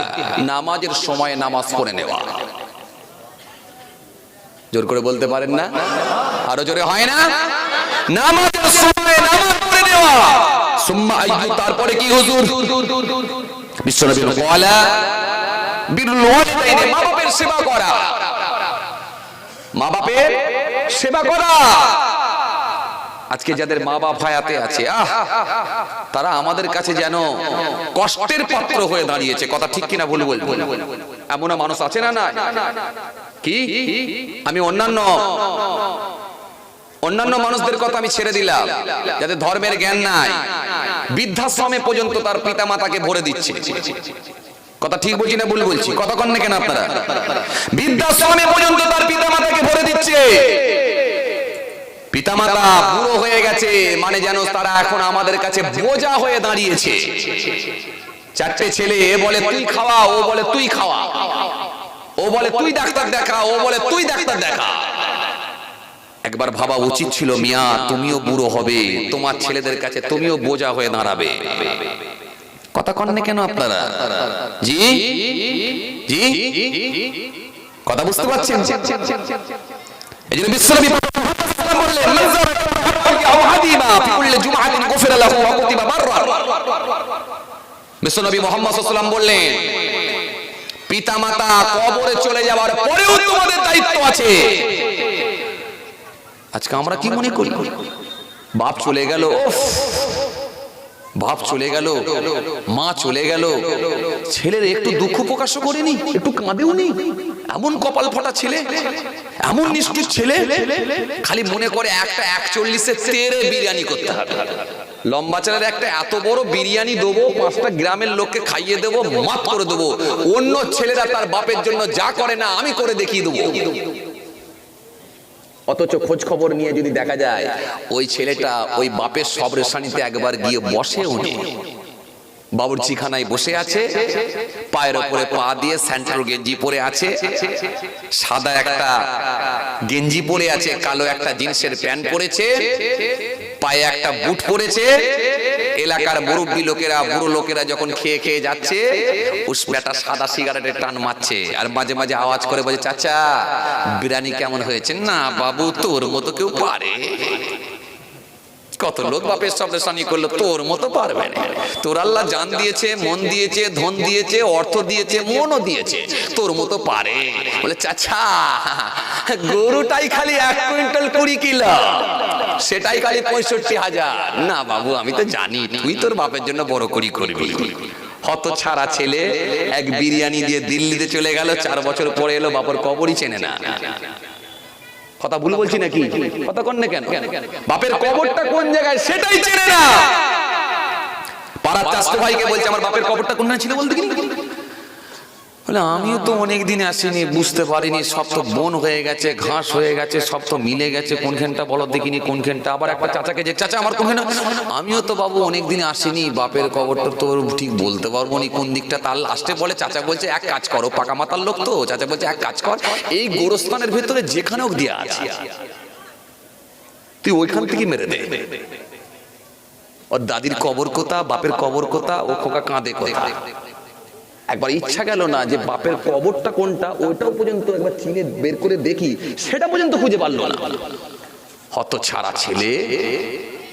নামাজের সময় নামাজ পড়ে নেওয়া। জোর করে বলতে পারেন না? আরো জোরে হয় না? নামাজের সময় নামাজ পড়ে নেওয়া। সুম্মা আইয়ু, তারপরে কি হুজুর? বিশ্বনবী বলেন, ক্বালা বিরুল ওয়ালিদাইনি, মা বাপের সেবা করা, মা বাপের সেবা করা। আজকে যাদের মা বাপ হায়াতে আছে, তারা আমাদের কাছে যেন কষ্টের পাত্র হয়ে দাঁড়িয়েছে, কথা ঠিক কিনা ভুল বলবো? এমন মানুষ আছে না? না কি? আমি অন্যান্য মানুষদের কথা আমি ছেড়ে দিলাম, যাদের ধর্মের জ্ঞান নাই, বৃদ্ধাশ্রমে পর্যন্ত তার পিতা মাতাকে ভরে দিচ্ছে, কথা ঠিক বলছি না ভুল বলছি? কথা কন না কেন আপনারা? বৃদ্ধাশ্রমে পর্যন্ত তার পিতা মাতাকে ভরে দিচ্ছে। পিতামাতা বুড়ো হয়ে গেছে, মানে যেন তারা এখন আমাদের কাছে বোঝা হয়ে দাঁড়িয়েছে। 4টে ছেলে, এ বলে তুই খাওয়া, ও বলে তুই খাওয়া, ও বলে তুই ডাক্তার দেখা, ও বলে তুই ডাক্তার দেখা। একবার ভাবা উচিত ছিল, মিয়া তুমিও বুড়ো হবে, তোমার ছেলেদের কাছে তুমিও বোঝা হয়ে দাঁড়াবে। কথা কন না কেন আপনারা? জি জি, কথা বুঝতে পারছেন? এই জন্য বিশ্বনবী বললেন, মান যারা আও হাদিমা ফি কুল্লি জুমআতিন গুফিরা লাহু ওয়া কুতিবা বাররা। বিশ্বনবী মুহাম্মদ সাল্লাল্লাহু আলাইহি ওয়াসাল্লাম বললেন, পিতামাতা কবরে চলে যাওয়ার পরেও তোমাদের দায়িত্ব আছে। আজকে আমরা কি মনে করি, বাপ চলে গেল, বাপ চলে গেল, মা চলে গেল, ছেলের একটু দুঃখ প্রকাশ করেনি, একটু কাঁদেও নি। এমন কপাল ফাটা ছেলে, এমন নিষ্ঠুর ছেলে, খালি মনে করে একটা 41-এর তেরে বিরিয়ানি করতে হবে, লম্বা চালের একটা এত বড় বিরিয়ানি দেবো, 5টা গ্রামের লোককে খাইয়ে দেবো, মাফ করে দেবো। অন্য ছেলেরা তার বাপের জন্য যা করে না আমি করে দেখিয়ে দেবো। অথচ খোঁজ খবর নিয়ে যদি দেখা যায় ওই ছেলেটা ওই বাপের সবরেশানিতে একবার গিয়ে বসেও নেই, বাবুর্চিখানায় বসে আছে, পায়ের উপরে পা দিয়ে স্যান্টার গেঞ্জি পরে আছে, সাদা একটা গেঞ্জি পরে আছে, কালো একটা জিন্সের প্যান্ট পরেছে, পায়ে একটা বুট পরেছে। এলাকার মুরব্বী লোকেরা, বুড়ো লোকেরা যখন খেয়ে খেয়ে যাচ্ছে, উসমেটা সাদা সিগারেটের টান মারছে, আর মাঝে মাঝে আওয়াজ করে বলে, চাচা বিরিয়ানি কেমন হয়েছে? না বাবু, তোর মতো কেউ পারে? কত লোক বাপের সামনে সানি করলো, তোর মতো পারবে না। তোর আল্লাহ জান দিয়েছে, মন দিয়েছে, ধন দিয়েছে, অর্থ দিয়েছে, মনও দিয়েছে, তোর মতো পারে? বলে, চাচা গরুটাই খালি 1 কুইন্টাল 20 কিলো, সেটাই খালি 65,000। না বাবু, আমি তো জানি তুই তোর বাপের জন্য বড় করি করবি। হত ছাড়া ছেলে এক বিরিয়ানি দিয়ে দিল্লিতে চলে গেল, 4 বছর পরে এলো, বাপের কবরই চেনে না। কথা ভুল বলছি নাকি? কথা কন না কেন? বাপের কবরটা কোন জায়গায় সেটাই চেনে না। পাড়ার চাচা ভাইকে বলছে, আমার বাপের কবরটা কোনখানে ছিল বলতে কি? বলে, আমিও তো অনেক দিন আসিনি, বুঝতে পারিনি, সব তো বন হয়ে গেছে, ঘাস হয়ে গেছে, সব তো মিলে গেছে, কোনখানটা বলো দেখিনি কোনখানটা। আবার একটা চাচাকে যে, চাচা আমার কোনখানে? আমিও তো বাবু অনেক দিন আসিনি, বাপের কবরটা তো ঠিক বলতে পারবো না কোন দিকটা। তার লাস্টে বলে, চাচা বলছে এক কাজ করো, পাকা মাতার লোক তো, চাচা বলছে এক কাজ কর, এই গোরস্থানের ভেতরে যেখানেও দেয়া আছে তুই ওইখান থেকে মেরে দে। ওর দাদির কবর কোথা, বাপের কবর কোথা, ও খোকা কাঁদে কোথা। একবার ইচ্ছা গেল না যে বাপের কবরটা কোনটা, ওইটাও পর্যন্ত একবার চিনে বের করে দেখি, সেটা পর্যন্ত খুঁজে পারলো না। হত ছাড়া ছেলে,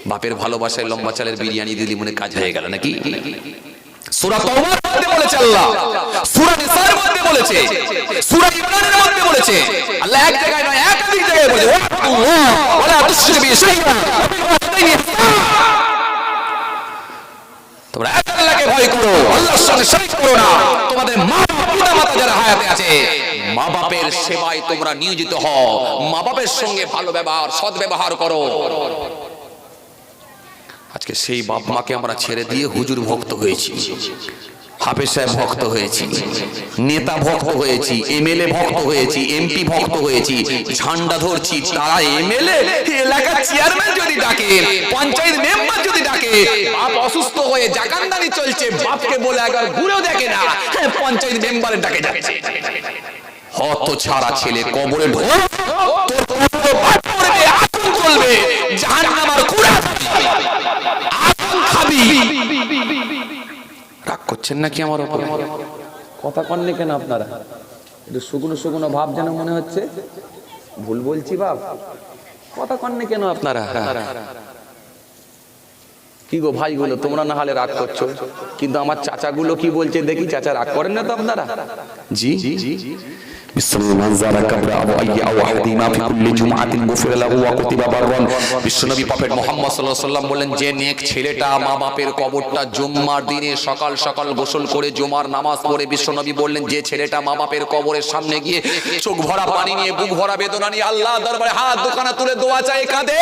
বাপের ভালোবাসায় লম্বা চালের বিরিয়ানি দিলি মনে কাজ হয়ে গেল নাকি? সূরা তাওবার মধ্যে বলেছে আল্লাহ, সূরা নিসার মধ্যে বলেছে, সূরা ইমরানের মধ্যে বলেছে আল্লাহ, এক জায়গায় নয় একাধিক জায়গায় বলেছে, আল্লাহ ওয়ালা তুশরিকু বিহি শাইআন তোমরা আল্লাহকে ভয় করো, আল্লাহর সঙ্গে শরীক করো না। তোমাদের মা পিতা মাতা যারা হায়াতে আছে, মা বাপের সেবায় তোমরা নিয়োজিত হও, মা বাপের সঙ্গে ভালো ব্যবহার, সৎ ব্যবহার করো। আজকে সেই বাপ মাকে আমরা ছেড়ে দিয়ে হুজুর ভক্ত হয়েছি, হাফেজ সাহেব ভক্ত হয়েছি, নেতা ভক্ত হয়েছি, এমএলএ ভক্ত হয়েছি, এমপি ভক্ত হয়েছি, ঝান্ডা ধরছি। তারা এমএলএ, এলাকার চেয়ারম্যান যদি ডাকে, পঞ্চায়েত মেম্বার যদি ডাকে, বাপ অসুস্থ হয়ে জাকানদানি চলছে, বাপকে বলে একবার ঘুরেও দেখে না, পঞ্চায়েত মেম্বারের ডাকে যাচ্ছে। হত ছাড়া ছেলে, কবরে ঢোক, তোর বাপ করবে, আগুন জ্বলবে, জাহান্নামের কুড়া আগুন খাবি। রাগ করছেন নাকি আমার উপরে? কথা কননি কেন আপনারা? একটু শুকনো শুকনো ভাব যেন মনে হচ্ছে, ভুল বলছি বাপ? কথা কননি কেন আপনারা? কি গো ভাইগুলো, তোমরা না হলে রাগ করছো, কিন্তু আমার চাচাগুলো কি বলছে দেখি। চাচা রাগ করেন না তো আপনারা? জি জি জি। বিশ্বনবী প্রফেট মুহাম্মদ সাল্লাল্লাহু আলাইহি ওয়াসাল্লাম বলেন, যে নেক ছেলেটা মা বাপের কবরটা জুম্মার দিনে সকাল সকাল গোসল করে জুমার নামাজ পড়ে, বিশ্বনবী বললেন যে ছেলেটা মা বাপের কবরের সামনে গিয়ে চোখ ভরা পানি নিয়ে, বুক ভরা বেদনা নিয়ে আল্লাহ দরবারে হাত দুখানা তুলে দোয়া চায়, কাঁদে,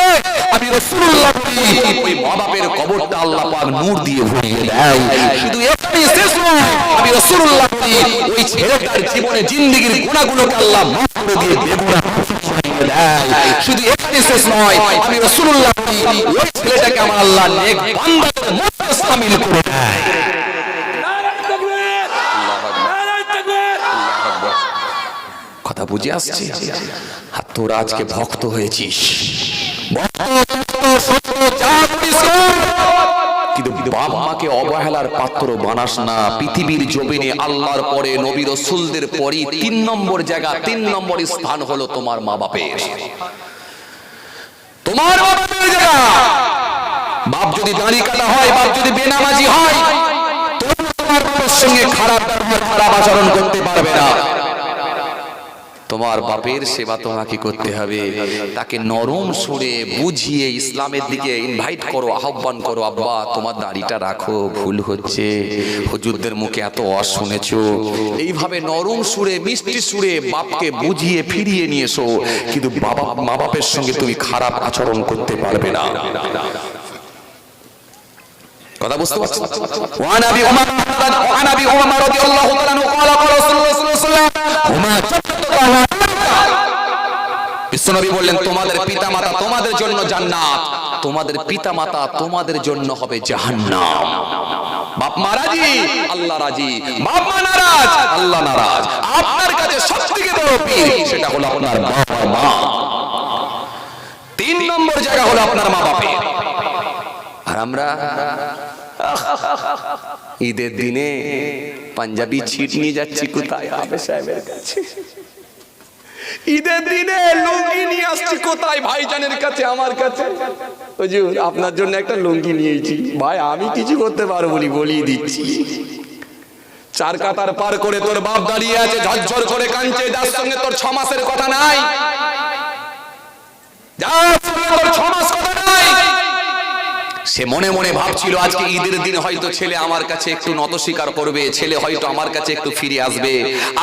আমি রাসূলুল্লাহ বলি, ওই মা বাপের কবরটা আল্লাহ পাক নূর দিয়ে ভরিয়ে দেয়। শুধু এটাই শেষ নয়, আমি রাসূলুল্লাহ বলি, ওই ছেলেটার জীবনে জিন্দেগীর গুনাহগুলোকে আল্লাহ মাফ করে দিয়ে বেগুনাহ বানিয়ে দেয়। শুধু এটাই শেষ নয়, আমি রাসূলুল্লাহ বলি, ওই ছেলেটাকে আমার আল্লাহ নেক বান্দাদের মধ্যে শামিল করে দেয়। নারায়ে তাকবীর, নারায়ে তাকবীর। কথা বুঝে আসছে? হাত তোরা আজকে ভক্ত হয়েছিস, কিন্তু বাপ মাকে অবহেলার পাত্র বানাস না। পৃথিবীর জমিনে আল্লাহর পরে নবী রাসূলদের পরই 3 নম্বর জায়গা, 3 নম্বর স্থান হলো তোমার মা বাপের। তোমার বাপের জায়গা। বাপ যদি দাড়ি কাটা হয়, বাপ যদি বেনামাজি হয়, তোমার বাবার সঙ্গে খারাপ ব্যবহার, খারাপ আচরণ করতে পারবে না। তোমার বাপের সেবা তোমাকে করতে হবে। তাকে নরম সুরে বুঝিয়ে ইসলামের দিকে ইনভাইট করো, আহ্বান করো। আব্বা তোমার দাড়িটা রাখো, ভুল হচ্ছে, হুজুরদের মুখে এত ওয়াজ শুনেছো। এইভাবে নরম সুরে, মিষ্টি সুরে বাপকে বুঝিয়ে ফিরিয়ে নিয়ে এসো। কিন্তু মা বাপের সঙ্গে তুমি খারাপ আচরণ করতে পারবে না। কথা বুঝতে পারছো? ওয়ান আবি উমার রাদিয়াল্লাহু তাআলা আনহু قال قال রাসূলুল্লাহ সাল্লাল্লাহু আলাইহি ওয়াসাল্লাম বিশ্বনবী বললেন, তোমাদের পিতামাতা তোমাদের জন্য জান্নাত, তোমাদের পিতামাতা তোমাদের জন্য হবে জাহান্নাম। বাপ মা রাজি, আল্লাহ রাজি। বাপ মা নারাজ, আল্লাহ নারাজ। আপনার কাছে সবথেকে বড় পীর সেটা হলো আপনার বাবা মা। 3 নম্বর জায়গা হলো আপনার মা বাপের। আর আমরা ঈদের দিনে পাঞ্জাবি ছিট নিয়ে যাচ্ছি কোথায়? হাফেজ সাহেবের কাছে। ঈদের দিনে লুঙ্গি নিয়ে আসছি কোথায়? ভাইজানের কাছে, আমার কাছে। হুজুর আপনার জন্য একটা লুঙ্গি নিয়েছি। ভাই আমি কিছু করতে পারবো বলি, বলিয়ে দিচ্ছি। 4 কাতার পার করে তোর বাপ দাঁড়িয়ে আছে, ঝরঝর করে কাঁদছে, যার সঙ্গে তোর 6 মাসের কথা নাই, যার সঙ্গে তোর 6 মাস কথা নাই। সে মনে মনে ভাবছিল আজকে ঈদের দিন হয়তো ছেলে আমার কাছে একটু নত স্বীকার করবে, ছেলে হয়তো আমার কাছে একটু ফিরে আসবে,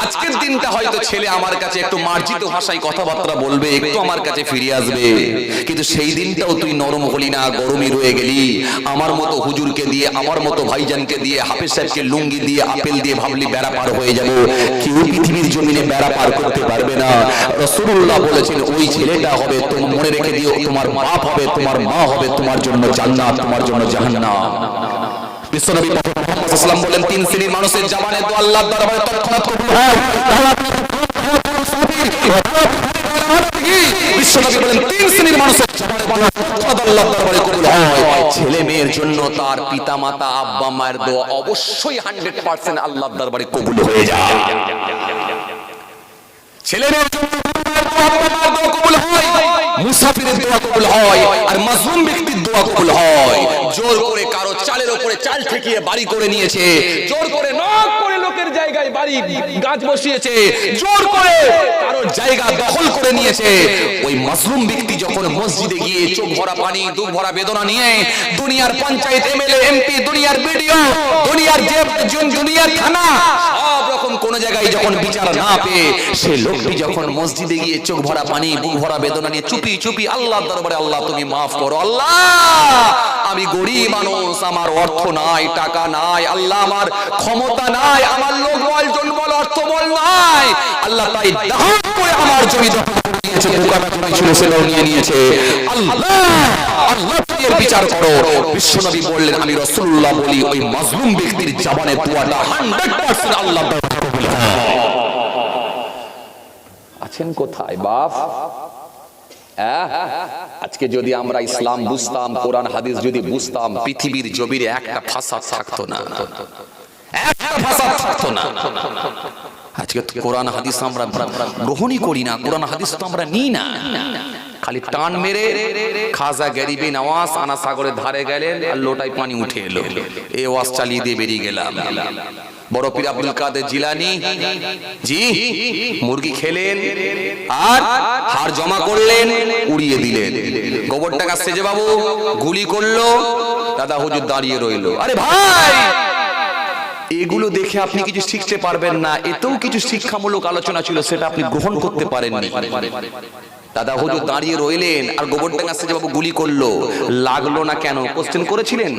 আজকের দিনটা হয়তো ছেলে আমার কাছে একটু মার্জিত ভাষায় কথাবার্তা বলবে, একটু আমার কাছে ফিরে আসবে। কিন্তু সেই দিনটাও তুই নরম হলি না, গরমই রয়ে গেলি। আমার মতো হুজুরকে দিয়ে, আমার মতো ভাইজানকে দিয়ে, হাফেজ সাহেবকে লুঙ্গি দিয়ে, আপেল দিয়ে ভাবলি বেড়া পার হয়ে যাবে। কেউ পৃথিবীর জমিনে বেড়া পার করতে পারবে না। রাসূলুল্লাহ বলেছেন ওই ছেলেটা হবে, তুমি মনে রেখে দিও, তোমার বাপ হবে, তোমার মা হবে তোমার জন্য জান্নাত, তোমার জন্য জাহান্নাম। বিশ্বনবী মুহাম্মদ সাল্লাল্লাহু আলাইহি ওয়াসাল্লাম বলেন 3 শ্রেণীর মানুষের জবানে দোয়া আল্লাহর দরবারে তৎক্ষণাৎ কবুল হয়। বিশ্বনবী বলেন 3 শ্রেণীর মানুষের জবানে তৎক্ষণাৎ আল্লাহর দরবারে কবুল হয়। ছেলে মেয়ের জন্য তার পিতামাতা আব্বা মায়ের দোয়া অবশ্যই 100% আল্লাহর দরবারে কবুল হয়ে যায়। ছেলে মেয়ের জন্য আব্বা মায়ের দোয়া কবুল হয়, মুসাফিরের দোয়া কবুল হয়, আর মাজলুম ব্যক্তির দোয়া কবুল হয়। জোর করে কারো চালের উপরে চাল ঠেকিয়ে বাড়ি করে নিয়েছে, জোর করে নক করে লোকের জায়গায় বাড়ি গাছ বসিয়েছে, জোর করে কারো জায়গা দখল করে নিয়েছে। ওই মাজলুম ব্যক্তি যখন মসজিদে গিয়ে চোখ ভরা পানি, দুঃখ ভরা বেদনা নিয়ে দুনিয়ার পঞ্চায়েত, এমএলএ, এমপি, দুনিয়ার বিডিও, দুনিয়ার জেল, দুনিয়ার থানা, সব রকম কোন জায়গায় যখন বিচার না পেয়ে সে লোকটি যখন মসজিদে গিয়ে চোখ ভরা পানি, বুক ভরা বেদনা নিয়ে চুপি চুপি আল্লাহর দরবারে, আল্লাহ তুমি মাফ করো, আল্লাহ আমি গরিব মানুষ, আমার অর্থ নাই, টাকা নাই, আল্লাহ আমার ক্ষমতা নাই, আমার লোক বল, জনবল, অর্থ বল নাই, আল্লাহ তাই দান করে আমার জমি দখল করে নিয়েছে, দোকানে জমি ছিল সেটাও নিয়ে নিয়েছে, আল্লাহ আল্লাহ তুমি এর বিচার করো। বিশ্বনবী বললেন আমি রাসূলুল্লাহ বলি ওই মাজলুম ব্যক্তির জবানে দোয়াটা 100% আল্লাহর দরবারে কবুল হয়। আছেন কোথায় বাপ? আজকে যদি আমরা ইসলাম বুঝতাম, কোরআন হাদিস যদি বুঝতাম, পৃথিবীর জমিনে একটা ফাসাদ থাকতো না, একটা ফাসাদ থাকতো না। আজকে কোরআন হাদিস আমরা গ্রহণই করি না, কোরআন হাদিস তো আমরা নিই না, খালি টান মেরে খাজা গরিবে নওয়াজ আনা সাগরের ধারে গেলেন আর লোটায় পানি উঠে এলো, এই ওয়াজ চালিয়ে দিয়ে বেরিয়ে গেলাম। বড় পীর আব্দুল কাদের জিলানী জি মুরগি খেলেন আর হাড় জমা করলেন, উড়িয়ে দিলেন। গোবর টাকা সেজে বাবু গুলি করলো, দাদা হুজুর দাঁড়িয়ে রইলো। আরে ভাই এগুলো দেখে আপনি কিছু শিখতে পারবেন না, এতেও কিছু শিক্ষামূলক আলোচনা ছিল, সেটা আপনি গ্রহণ করতে পারেননি। দাদা হুজুর দাঁড়িয়ে রইলেন আর গোবরডাঙ্গা সেজে বাবু গুলি করলো, লাগলো না কেন কোশ্চেন করেছিলেন?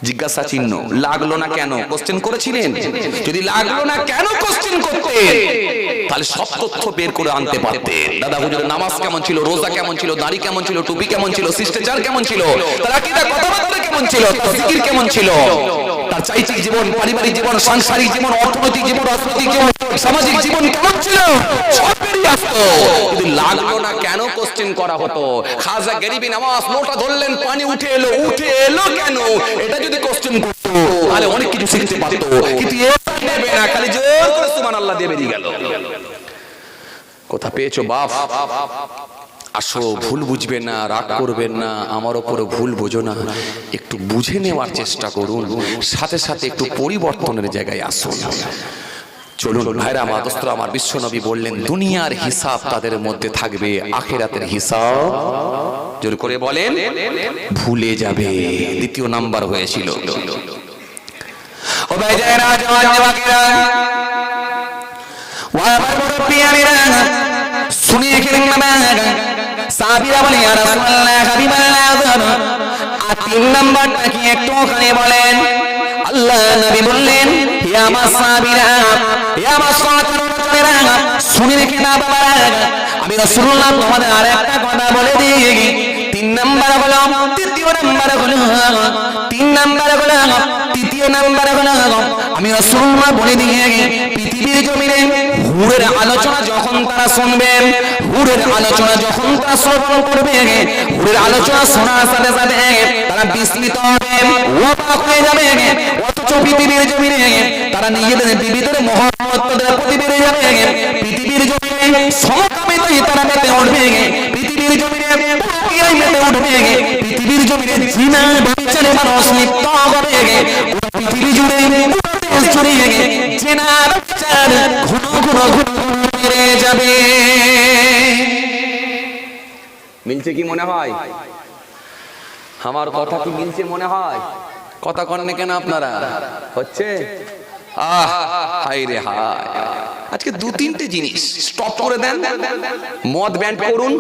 জিজ্ঞাসা চিহ্ন। লাগলো না কেন কোশ্চেন করেছিলেন? যদি লাগলো না কেন কোশ্চেন করতেন তাহলে সব তথ্য বের করে আনতে পারতেন। দাদা হুজুরের নামাজ কেমন ছিল, রোজা কেমন ছিল, দাড়ি কেমন ছিল, টুপি কেমন ছিল, শিষ্টাচার কেমন ছিল, তার আকীদা কথাবার্তা কেমন ছিল, জিকির কেমন ছিল, তার চারিত্রিক জীবন, পারিবারিক জীবন, সাংসারিক জীবন, অর্থনৈতিক জীবন, রাজনৈতিক জীবন, সামাজিক জীবন কেমন ছিল, সব বেরিয়ে আসতো। যদি করা হতো। খাজা গরিবি নওয়াজ লোটা ধরলেন, পানি উঠে এলো কেন, এটা যদি কোশ্চেন করতো তাহলে অনেক কিছু শিখতে পারতো, কিন্তু এটা নেবে না, খালি জোর করে সুবহানাল্লাহ দিয়ে বেরিয়ে গেল। কথা পেয়েছো বাপ? আসো, ভুল বুঝবেন না, রাগ করবেন না, আমার ওপরে ভুল বোঝো না, একটু বুঝে নেওয়ার চেষ্টা করুন, সাথে সাথে একটু পরিবর্তনের জায়গায় আসুন। চলুন ভাইরা আমার, দোস্তরা আমার, বিশ্বনবী বললেন দুনিয়ার হিসাব তাদের মধ্যে থাকবে, আখিরাতের হিসাব জোর করে বলেন ভুলে যাবে। দ্বিতীয় নাম্বার হয়েছিল ও ভাই যারা জওয়ান জওয়াকিরা ওয়া আমার মুরব্বিয়ারা শুনিয়ে খেলেন না, সাহাবীরা বলে ইয়া রাসূলুল্লাহ হাবিবাল্লাহ, আর তিন নাম্বারটা কি একটু ওখানে বলেন। আল্লাহ নবী বললেন হে আমার সাহাবীরা, হে আমার সাহাবীরা শুনে রেখে না বাবা, আমি রাসূলুল্লাহ তোমাদের আরেকটা কথা বলে দিই। তিন নাম্বার হলো, তৃতীয় নাম্বার হলো, তিন নাম্বার হলো, তৃতীয় নাম্বার হলো, আমি রাসূলুল্লাহ বলে দিয়ে পৃথিবীর জমিনে হুরের আলোচনা যখন তারা শুনবেন, হুরের আলোচনা যখন তারা শ্রবণ করবে, হুরের আলোচনা শোনার সাথে সাথে তারা বিস্মিত হবে, অবাক হয়ে যাবে। অথচ পৃথিবীর জমিনে তারা নিজেদের বিবিদের মহব্বতের প্রতি বেড়ে যাবে, পৃথিবীর জমিনে সমকামিতায় তারা মেতে উঠবে, পৃথিবীর জমিনে পাপিয়ায় মেতে উঠবে, পৃথিবীর জমিনে জিনা ব্যভিচারে মানুষ লিপ্ত হবে, পৃথিবী জুড়ে দেশ জুড়ে জিনা ব্যভিচার ঘন ঘন ঘন বেড়ে যাবে। মিলছে কি মনে হয়? আমার কথা কি মিলছে মনে হয়? কথা করেন কেন আপনারা? হচ্ছে হাই রে হাই। আজকে দু তিনটে জিনিস স্টপ করে দেন। মদ ব্যান্ড করুন,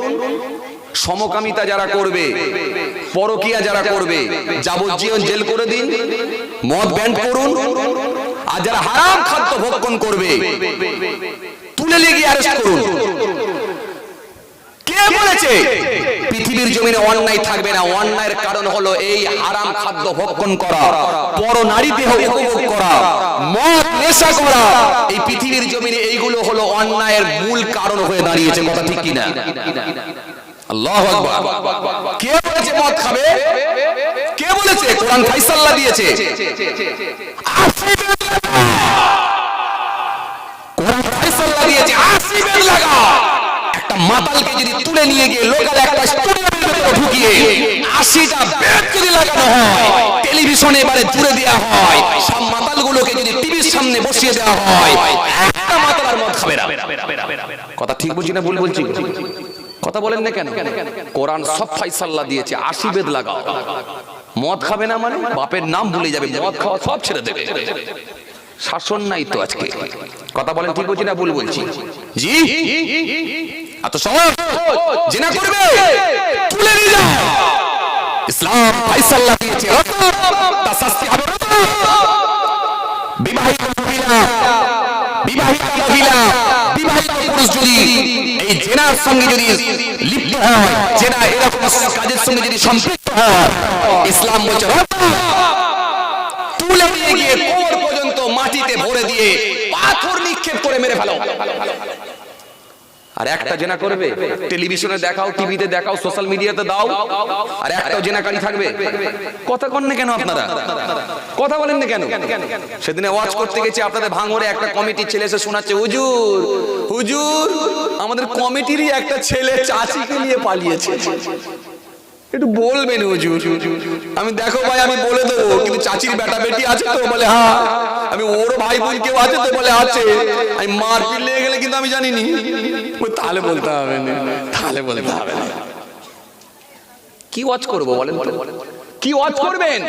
সমকামিতা যারা করবে, পরকিয়া যারা করবে যাবজ্জীবন জেল করে দিন, মদ ব্যান্ড করুন। আর যারা হারাম খাদ্য ভক্ষণ করবে তুলে নিয়ে গিয়ে অ্যারেস্ট করুন। কে বলেছে পৃথিবীর জমিনে অন্যায় থাকবে না? অন্যায়ের কারণ হলো এই হারাম খাদ্য ভক্ষণ করা, পর নারী দেহ উপভোগ করা, মদ নেশা করা। এই পৃথিবীর জমিনে এইগুলো হলো অন্যায়ের মূল কারণ হয়ে দাঁড়িয়েছে। কথা ঠিক কিনা? আল্লাহু আকবার। কে বলেছে মদ খাবে? কে বলেছে? কোরআন ফায়সালা দিয়েছে। কোরআন ফায়সালা দিয়েছে, আসিবেন লাগা। একটা মাতালকে যদি তুলে নিয়ে গিয়ে লোকাল একটা স্টুডিওর ভিতরে ঢুকিয়ে 80টা বেড যদি লাগানো হয়, টেলিভিশনে এবারে জুড়ে দেওয়া হয়, সব মাতালগুলোকে যদি টিভির সামনে বসিয়ে দেওয়া হয়, একটা মাতাল আর মদ খাবে না। কথা ঠিক বলছি না ভুল বলছি? কথা বলেন না কেন? কোরআন সব ফায়সালা দিয়েছে, 80 বেদ লাগাও। মদ খাবে না মানে বাপের নাম ভুলে যাবে, মদ খাওয়া সব ছেড়ে দেবে। শাসন নাই তো আজকে। কথা বলেন ঠিক বলছি না ভুল বলছি? জি, এত সহজ জিনা করবে তুলে নিয়ে যাও। ইসলাম ফায়সালা দিয়েছে, তার শাস্তি হবে। বিবাহিত মহিলা, বিবাহিত মহিলা, বিবাহিত পুরুষ যদি এই জিনার সঙ্গে যদি লিপ্ত হয়, জিনা এরকম কাজের সঙ্গে যদি সম্পৃক্ত হয়, ইসলাম বলছে তুলে নিয়ে গিয়ে কোমর পর্যন্ত মাটিতে ভরে দিয়ে পাথর নিক্ষেপ করে মেরে ফেলো। আর একটা জেনা করবে, টেলিভিশনে দেখাও, টিভিতে দেখাও, সোশ্যাল মিডিয়াতে দাও, আর একটাও জেনাকারী থাকবে। কথা কন না কেন আপনারা? কথা বলেন না কেন? সেদিনে ওয়াজ করতে গেছি আপনাদের ভাঙড়ে, একটা কমিটির ছেলে এসে শোনাচ্ছে, হুজুর হুজুর আমাদের কমিটিরই একটা ছেলে চাচিকে নিয়ে পালিয়েছে, একটু বলবেন হুজুর। আমি দেখো ভাই আমি বলে দেবো, কিন্তু চাচির বেটা বেটি আছে তো? বলে হ্যাঁ। আমি ওর ভাই বোন কেউ আছে তো? বলে আছে। আমি মারপিট লেগে গেলে কিন্তু আমি জানিনি। তাহলে বলতে হবে না, তাহলে বলতে হবে না। কি ওয়াজ করবো বলেন? কি ওয়াজ করবেন?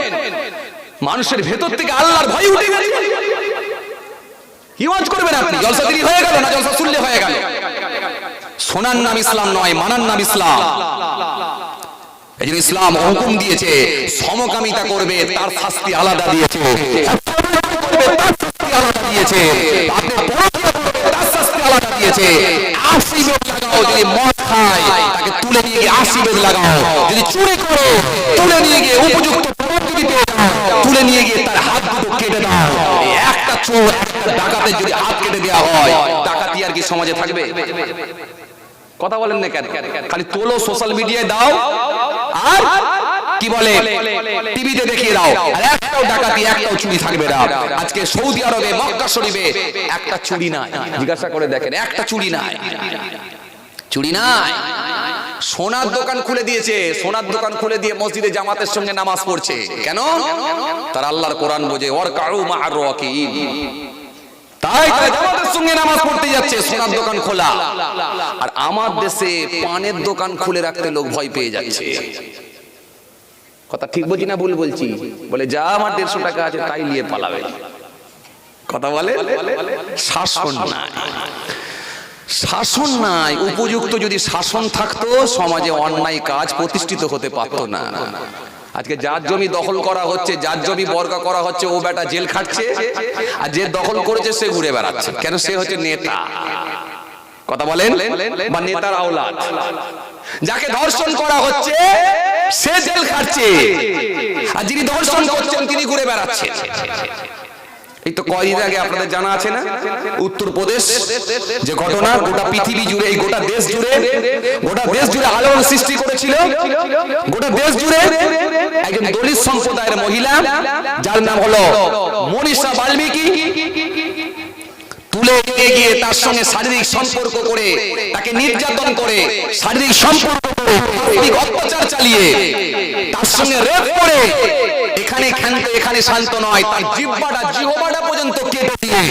মানুষের ভেতর থেকে আল্লাহর ভয় উঠে গেছে। কি ওয়াজ করবেন আপনি? জলসা দিলি হয়ে গেল না জলসা শুনলে হয়ে গেল? শোনার নাম ইসলাম নয়, মানার নাম ইসলাম। এই জন্য ইসলাম হুকুম দিয়েছে, সমকামিতা করবে তার শাস্তি আলাদা দিয়েছে, তার শাস্তি আলাদা দিয়েছে, আপনি পরকিয়া করবে তার শাস্তি আলাদা দিয়েছে। 80 বেদ লাগাও। যদি মদ খায় তাকে তুলে নিয়ে গিয়ে 80 বেদ লাগাও। যদি চুরি করে তুলে নিয়ে গিয়ে উপযুক্ত প্রমাণ যদি পেয়ে যাও, তুলে নিয়ে গিয়ে তার হাত দুটো কেটে দাও। একটা চোর একটা ডাকাতের যদি হাত কেটে দেওয়া হয়, ডাকাতি আর কি সমাজে থাকবে? কথা বলেন না কেন? খালি তোলো সোশ্যাল মিডিয়ায় দাও আর কি বলে টিভিতে দেখিয়ে দাও, আর একটাও ডাকাতি একটাও চুরি থাকবে না। আজকে সৌদি আরবে মক্কা শরীফে একটা চুরি নাই, জিজ্ঞাসা করে দেখেন, একটা চুরি নাই, চুরি নাই। সোনার দোকান খুলে দিয়েছে, সোনার দোকান খুলে দিয়ে মসজিদে জামাতের সঙ্গে নামাজ পড়ছে। কেন? তার আল্লাহর কোরআন বোঝে, ওয়ারকাউ মা'আর রাকিঈন। তাই জামাতের সঙ্গে নামাজ পড়তে যাচ্ছে, সোনার দোকান খোলা। আর আমার দেশে পানের দোকান খুলে রাখতে লোক ভয় পেয়ে যাচ্ছে। কথা ঠিক বলছি না ভুল বলছি? বলে যা আমার 150 টাকা আছে তাই নিয়ে পালাবে। কথা বলে শাসন নাই, শাসন নাই। উপযুক্ত যদি শাসন থাকতো সমাজে অন্যায় কাজ প্রতিষ্ঠিত হতে পারতো না। আজকে যার জমি দখল করা হচ্ছে, যার জমি বর্গা করা হচ্ছে, ও বেটা জেল খাটছে, আর যে দখল করেছে সে ঘুরে বেড়াচ্ছে। কেন? সে হচ্ছে নেতা। কথা বলেন, বা নেতার আওলাদ। যাকে ধর্ষণ করা হচ্ছে সে জেল খাটছে, আর যিনি ধর্ষণ করছেন তিনি ঘুরে বেড়াচ্ছেন। এই তো কয়েকদিন আগে আপনাদের জানা আছে না, উত্তরপ্রদেশ যে ঘটনা, গোটা পৃথিবী জুড়ে, এই গোটা দেশ জুড়ে আলোড়ন সৃষ্টি করেছিল। গোটা দেশ জুড়ে একজন দলিত সম্প্রদায়ের মহিলা, যার নাম হলো মনীষা বাল্মীকি, তুলে নিয়ে গিয়ে তার সঙ্গে শারীরিক সম্পর্ক করে, তাকে নির্যাতন করে, শারীরিক সম্পর্ক করে, অত্যাচার চালিয়ে, তার সঙ্গে রেপ করে, এখানে শান্ত নয়, তার জিহ্বাটা পর্যন্ত কেটে দিয়ে,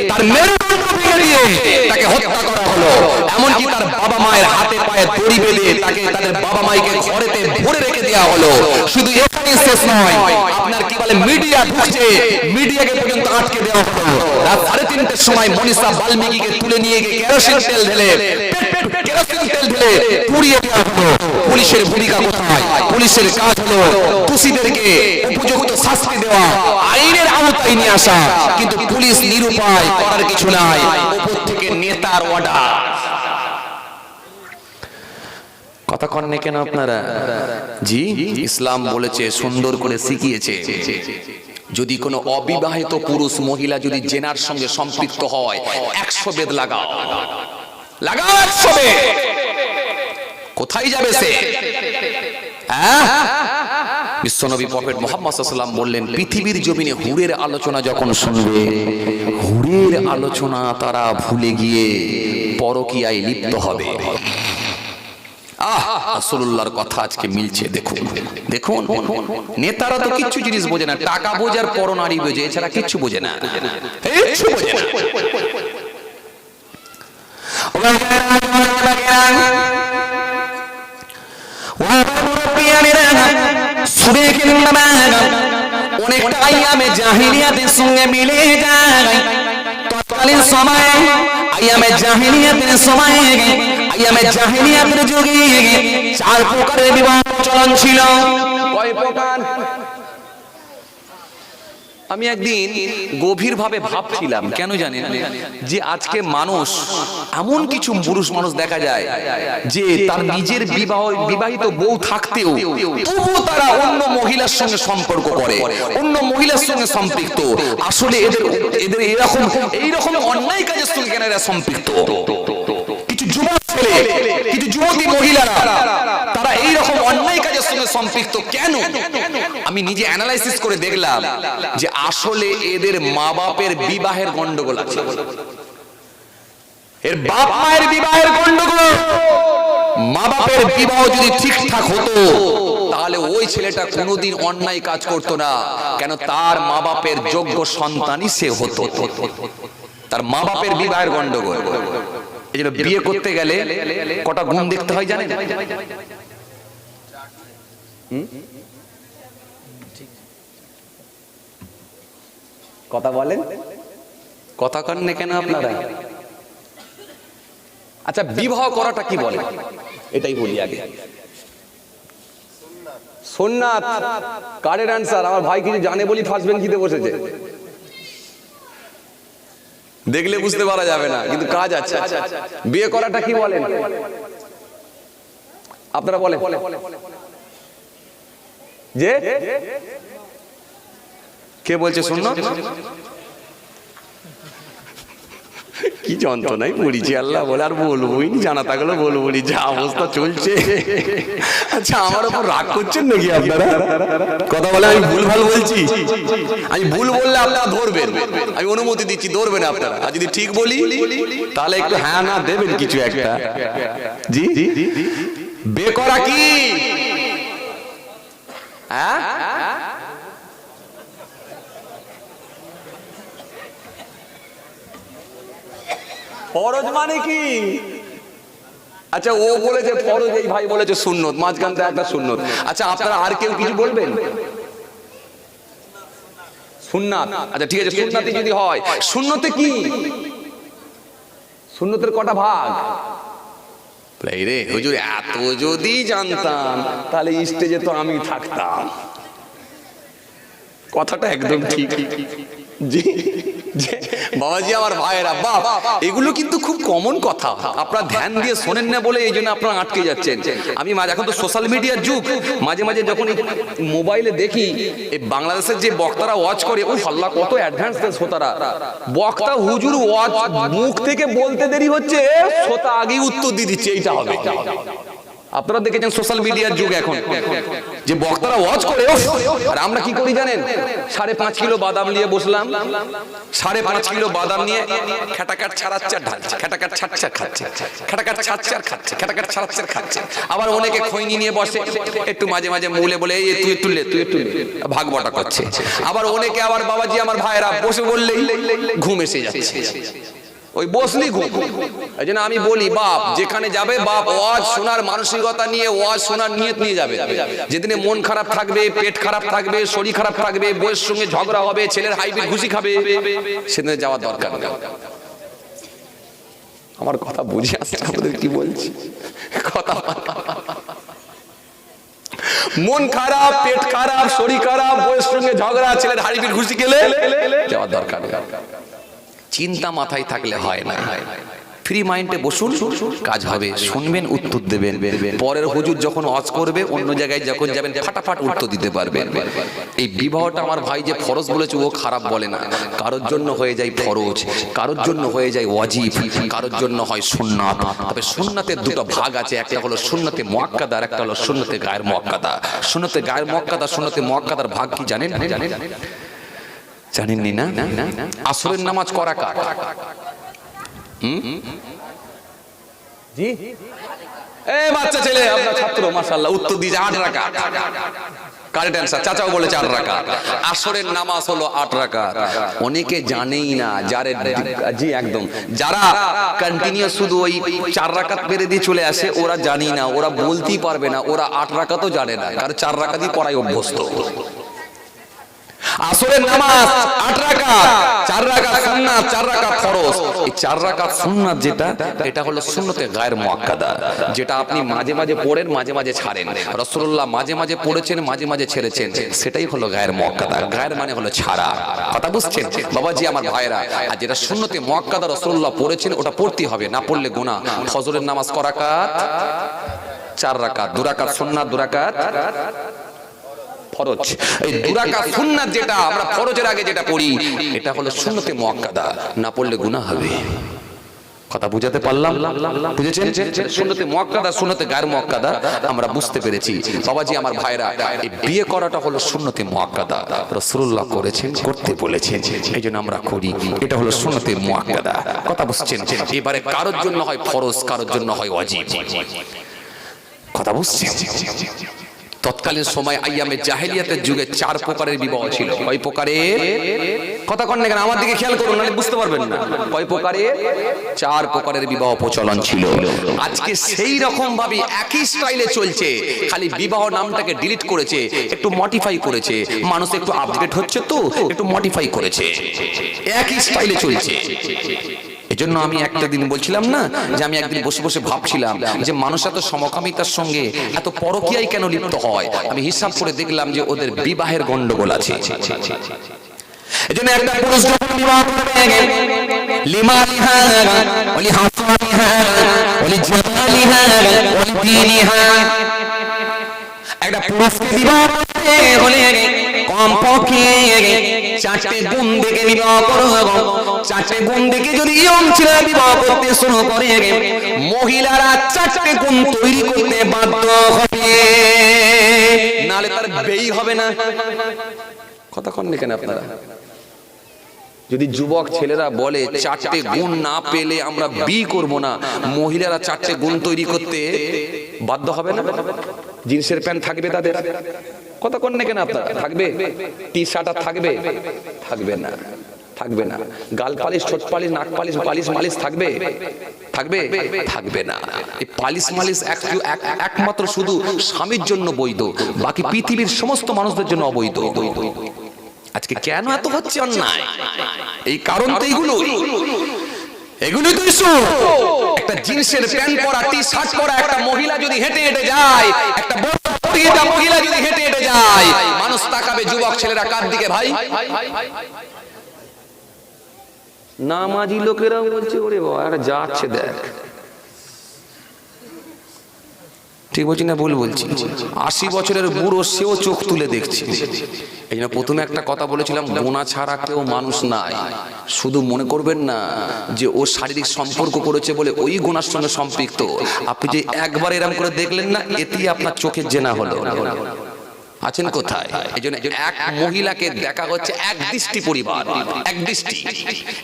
তার মেরুদণ্ড ভেঙে দিয়ে তাকে হত্যা করা হলো। এমনকি তার বাবা মায়ের হাতে পায়ে দড়ি বেঁধে তাকে, তাদের বাবা মাইকে ঘরেতে ভরে রেখে দেওয়া হলো। শুধু এখানেই শেষ নয়, আপনার কি বলে মিডিয়া ঢুকছে, মিডিয়াকে পর্যন্ত আটকে দেওয়া হলো। রাত 3:30টার সময় মনীষা বাল্মীকিকে তুলে নিয়ে গিয়ে কেরোসিন তেল ঢেলে পুড়িয়ে দেওয়া হলো। পুলিশের ভূমিকা কোথায়? পুলিশের কাজ হলো দোষীদেরকে উপযুক্ত শাস্তি দেওয়া, আইনের আওতায় নিয়ে আসা। কিন্তু পুলিশ নিরুপায়, করার কিছু নাই, উপর থেকে নেতার অর্ডার। কথা কন না কেন আপনারা? জি, ইসলাম বলেছে, সুন্দর করে শিখিয়েছে, যদি কোনো অবিবাহিত পুরুষ মহিলা যদি জেনার সঙ্গে সম্পৃক্ত হয় 100 বেদ লাগাও, 100 বেদ। কোথায় যাবে সে? বিশ্বনবী প্রফেট মুহাম্মদ সাল্লাল্লাহু আলাইহি ওয়াসাল্লাম বললেন, পৃথিবীর জমিনে হুরের আলোচনা যখন শুনবে, হুরের আলোচনা তারা ভুলে গিয়ে পরকীয়ায় লিপ্ত হবে। রাসূলুল্লাহর কথা আজকে মিলছে। দেখুন দেখুন, নেতারা তো কিচ্ছু জিনিস বোঝে না, টাকা বোঝে আর পরনারী বোঝে, এছাড়া কিচ্ছু বোঝে না, কিচ্ছু বোঝে না। অনেকটা আইয়ামে জাহিলিয়াতের সঙ্গে মিলে যায়। তৎকালীন সময়ে আইয়ামে জাহিলিয়াতের সময়ে, আইয়ামে জাহিলিয়াতের যুগে 4 প্রকারের বিবাহ চলন ছিল। কয় প্রকার? আমি একদিন গভীরভাবে ভাবছিলাম, কেন জানেন, যে আজকে মানুষ, এমন কিছু পুরুষ মানুষ দেখা যায় যে তার নিজের বিবাহিত বউ থাকতেও তবুও তারা অন্য মহিলার সঙ্গে সম্পর্ক করে, অন্য মহিলার সঙ্গে সম্পৃক্ত। আসলে এদের এইরকম অন্যায় কাজের সঙ্গে কেন এরা সম্পৃক্ত? কিছু যুবক ছেলে, কিছু যুবতী মহিলারা, তারা এইরকম অন্যায় কাজের সঙ্গে সম্পৃক্ত কেন? আমি নিজে অ্যানালাইসিস করে দেখলাম যে আসলে এদের মা বাপের বিবাহের গন্ডগোল আছে, এর বাপ মায়ের বিবাহের গন্ডগোল। মা বাপের বিবাহ যদি ঠিকঠাক হতো তাহলে ওই ছেলেটা কোনোদিন অন্যায় কাজ করতো না। কেন? তার মা বাপের যোগ্য সন্তানই সে হতো। তার মা বাপের বিবাহের গন্ডগোল। এই জন্য বিয়ে করতে গেলে কটা গুণ দেখতে হয় জানেন? কথা বলেন, কথা কন না কেন আপনারা? আচ্ছা, বিবাহ করাটা কি বলে এটাই বলি আগে। সুন্নাত। কারের আনসার। আমার ভাই কিছু জানে বলি ফার্স্ট বেঞ্চিতে বসেছে, দেখলে বুঝতে পারা যাবে না, কিন্তু কাজ আছে। বিয়ে করাটা কি বলেন আপনারা? বলেন যে কে বলছে? শুনুন, কি যন্ত্রণায় পড়েছি আল্লাহ বলে, আর বলবোই নি, জানা থাকলে বলবো নি, যা অবস্থা চলছে। আচ্ছা আমার উপর রাগ করছেন নাকি আপনারা? কথা বলে আমি ভুল ভাল বলছি? আমি ভুল বললে আপনারা ধরবেন, আমি অনুমতি দিচ্ছি, ধরবেন আপনারা। আর যদি ঠিক বলি তাহলে একটু হ্যাঁ না দেবেন কিছু একটা। জি বে করা কি? হ্যাঁ ফরজ মানে কি? আচ্ছা ও বলেছে ফরজ, এই ভাই বলেছে সুন্নত, মাঝখানটা একটা সুন্নত। আচ্ছা আপনারা আর কেউ কিছু বলবেন? সুন্নাত। আচ্ছা ঠিক আছে, সুন্নাতে যদি হয়, সুন্নতে কি? সুন্নতের কটা ভাগ? রে হুজুর এত যদি জানতাম তাহলে স্টেজে তো আমি থাকতাম। কথাটা একদম ঠিক। জি বাবাজি আমার ভাইয়েরা, বাপ এগুলো কিন্তু খুব কমন কথা, আপনারা ধ্যান দিয়ে শোনেন না বলে এই জন্য আপনারা আটকে যাচ্ছেন। আমি এখন তো সোশ্যাল মিডিয়ার যুগ, মাঝে মাঝে যখন মোবাইলে দেখি এই বাংলাদেশের যে বক্তারা ওয়াচ করে, ও আল্লাহ কত অ্যাডভান্স শ্রোতারা। বক্তা হুজুর ওয়াচ মুখ থেকে বলতে দেরি হচ্ছে, শ্রোতা আগেই উত্তর দিয়ে দিচ্ছে এইটা হবে। আপনারা দেখেছেন সোশ্যাল মিডিয়ার যুগ এখন, যে বক্তারা ওয়াজ করে, আর আমরা কি করি জানেন? 5.5 কিলো বাদাম নিয়ে বসলাম, 5.5 কিলো বাদাম নিয়ে খেটাকাট ছাড়াচ্ছে আর ঢালছে, খেটাকাট ছাড়ছে আর খাচ্ছে, খেটাকাট ছাড়ছে আর খাচ্ছে, খেটাকাট ছাড়ছে আর খাচ্ছে। আবার অনেকে খৈনি নিয়ে বসে, একটু মাঝে মাঝে মুলে বলে এই তুই একটু লে, তুই একটু লে, ভাগ বটা করছে। আবার অনেকে, আবার বাবাজি আমার ভাইয়েরা বসে বললেই ঘুম এসে যাচ্ছে, ওই বসলি ঘুম। এই জন্য আমি বলি, বাপ যেখানে যাবে, বাপ ওয়াজ শোনার মানসিকতা নিয়ে, ওয়াজ শোনার নিয়ত নিয়ে যাবে। যেদিনে মন খারাপ থাকবে, পেট খারাপ থাকবে, শরীর খারাপ থাকবে, বউয়ের সঙ্গে ঝগড়া হবে, ছেলের হাইব্রিড ঘুষি খাবে, সেদিনে যাওয়ার দরকার নেই। আমার কথা বুঝে আসছে আপনাদের কি বলছি? কথা মন খারাপ, পেট খারাপ, শরীর খারাপ, বউয়ের সঙ্গে ঝগড়া, ছেলের হাইব্রিড ঘুষি খেলে যাওয়ার দরকার নেই। চিন্তা মাথায় থাকলে হয় না, ফ্রি মাইন্ডে বসুন, কাজ হবে, শুনবেন, উত্তর দেবেন। পরের হুজুর যখন ওয়াজ করবে, অন্য জায়গায় যখন যাবেন ফাটাফাট উত্তর দিতে পারবেন। এই বিবাহটা আমার ভাই যে ফরজ বলেছে ও খারাপ বলে না, কারোর জন্য হয়ে যায় ফরজ, কারোর জন্য হয়ে যায় ওয়াজিব, কারোর জন্য হয় সুন্নাত। তবে সুন্নাতের দুটো ভাগ আছে, একটা হলো সুন্নতে মুআক্কাদা আর একটা হলো সুন্নতে গায়ের মুআক্কাদা। সুন্নতে গায়ের মুআক্কাদা, সুন্নতে মুআক্কাদার ভাগ কি জানেন? জানেননি না? আসরের নামাজ ক রাকাত? জি এই বাচ্চা ছেলে আপনার ছাত্র মাশাআল্লাহ উত্তর দিয়েছে 8 রাকাত। কারেক্ট অ্যানসার, চাচাও বলেছে 8 রাকাত। আসরের নামাজ হলো 8 রাকাত। অনেকে জানেই না, যারা জি একদম, যারা কন্টিনিউ শুধু ওই 4 রাকাত পেরে দিয়ে চলে আসে, ওরা জানি না, ওরা বলতেই পারবে না, ওরা 8 রাকাতও জানে না, কারণ 4 রাকাতই পড়ায় অভ্যস্ত। আসরের নামাজ 8 রাকাত, 4 রাকাত সুন্নাত, 4 রাকাত ফরজ। এই 4 রাকাত সুন্নাত যেটা, এটা হলো সুন্নতে গায়ের মুআক্কাদা, যেটা আপনি মাঝে মাঝে পড়েন, মাঝে মাঝে ছাড়েন। রাসূলুল্লাহ মাঝে মাঝে পড়েছেন, মাঝে মাঝে ছেড়েছেন, সেটাই হলো গায়ের মুআক্কাদা। গায়ের মানে হলো ছাড়া। কথা বুঝছেন বাবাজি আমার ভাইরা? আর যেটা সুন্নতে মুআক্কাদা রাসূলুল্লাহ পড়েছেন, ওটা পড়তে হবে, না পড়লে গুনাহ। ফজরের নামাজ ক রাকাত? 4 রাকাত। 2 রাকাত সুন্নাত, 2 রাকাত ফরজ। এই 2 রাকাত সুন্নাত যেটা আমরা ফরজের আগে যেটা পড়ি, এটা হলো সুন্নতে মুআক্কাদা, না পড়লে গুনাহ হবে। কথা বুঝাতে পারলাম? বুঝেছেন? সুন্নতে মুআক্কাদা, সুন্নতে গায়ের মুআক্কাদা আমরা বুঝতে পেরেছি। বাবাজি আমার ভাইরা, এই বিয়ে করাটা হলো সুন্নতে মুআক্কাদা, রাসূলুল্লাহ করেছেন, করতে বলেছেন, এইজন্য আমরা করি। এটা হলো সুন্নতে মুআক্কাদা। কথা বুঝছেন? এবারে কারোর জন্য হয় ফরজ, কারোর জন্য হয় ওয়াজিব। কথা বুঝছেন? তৎকালীন সময় আইয়ামে জাহেলিয়াতের যুগে 4 প্রকারের বিবাহ ছিল। কয় প্রকারের? কথা কন না কেন, আমার দিকে খেয়াল করুন, নাহলে বুঝতে পারবেন না। কয় প্রকারের? 4 প্রকারের বিবাহ প্রচলন ছিল। আজকে সেই রকম ভাবে একই স্টাইলে চলছে, খালি বিবাহ নামটাকে ডিলিট করেছে, একটু মডিফাই করেছে, মানুষ একটু আপডেট হচ্ছে তো একটু মডিফাই করেছে, একই স্টাইলে চলছে। এজন্য আমি একটা দিন বলছিলাম না, যে আমি একদিন বসে বসে ভাবছিলাম যে মানুষ এত সমকামিতার সঙ্গে এত পরকীয়ায় কেন লিপ্ত হয়। আমি হিসাব করে দেখলাম যে ওদের বিবাহের গন্ডগোল আছে। এজন্য একটা পুরুষ যখন বিবাহ করবে, লিমালিহা ওয়ালি হাসানিহা ওয়ালি জামালিহা ওয়ালি দীনিহা, একটা পুরুষকে বিবাহ করতে হলে কমপক্ষে 4টে গুণ দেখে বিবাহ করো। 4টে গুণ দেখে যদি ইয়ং ছেলেরা বিবাহ করতে শুরু করে, মহিলারা 4টে গুণ তৈরি করতে বাধ্য হবে, নালে তার বেই হবে না। কথা কন না কেন আপনারা? যদি যুবক ছেলেরা বলে 4টে গুণ না পেলে আমরা বিয়ে করব না, মহিলারা 4টে গুণ তৈরি করতে বাধ্য হবে না? জিন্সের প্যান্ট থাকবে তাদের? কথা কন না কেন আপনারা? থাকবে? টি শার্ট আর থাকবে? থাকবে না, থাকবে না। গাল পালিশ, ঠোঁট পালিশ, নাক পালিশ, পালিশ মালিশ থাকবে? থাকবে? থাকবে না। এই পালিশ মালিশ একমাত্র শুধু স্বামীর জন্য বৈধ, বাকি পৃথিবীর সমস্ত মানুষদের জন্য অবৈধ। আজকে কেন এত হচ্ছে অন্যায়? এই কারণ তো এগুলোই তো ইস্যু। একটা জিন্সের প্যান্ট পরা, টি শার্ট পরা একটা মহিলা যদি হেঁটে হেঁটে যায়, একটা বড় মহিলা যদি হেঁটে হেঁটে যায়, মানুষ তাকাবে, যুবক ছেলেরা কার দিকে ভাই? নামাজি লোকেরা বলছে ওরে বাবা একটা যাচ্ছে দেখ। ঠিক বলছি না ভুল বলছি? 80 বছরের বুড়ো সেও চোখ তুলে দেখছে। এই জন্য প্রথমে একটা কথা বলেছিলাম, গোনা ছাড়া কেউ মানুষ নাই। শুধু মনে করবেন না যে ও শারীরিক সম্পর্ক করেছে বলে ওই গোনার সঙ্গে সম্পৃক্ত। আপনি যে একবার এরকম করে দেখলেন না, এতেই আপনার চোখের জেনা হলো। আছেন কোথায়? এই জন্য এক মহিলাকে দেখা হচ্ছে এক দৃষ্টি পরিবার, এক দৃষ্টি।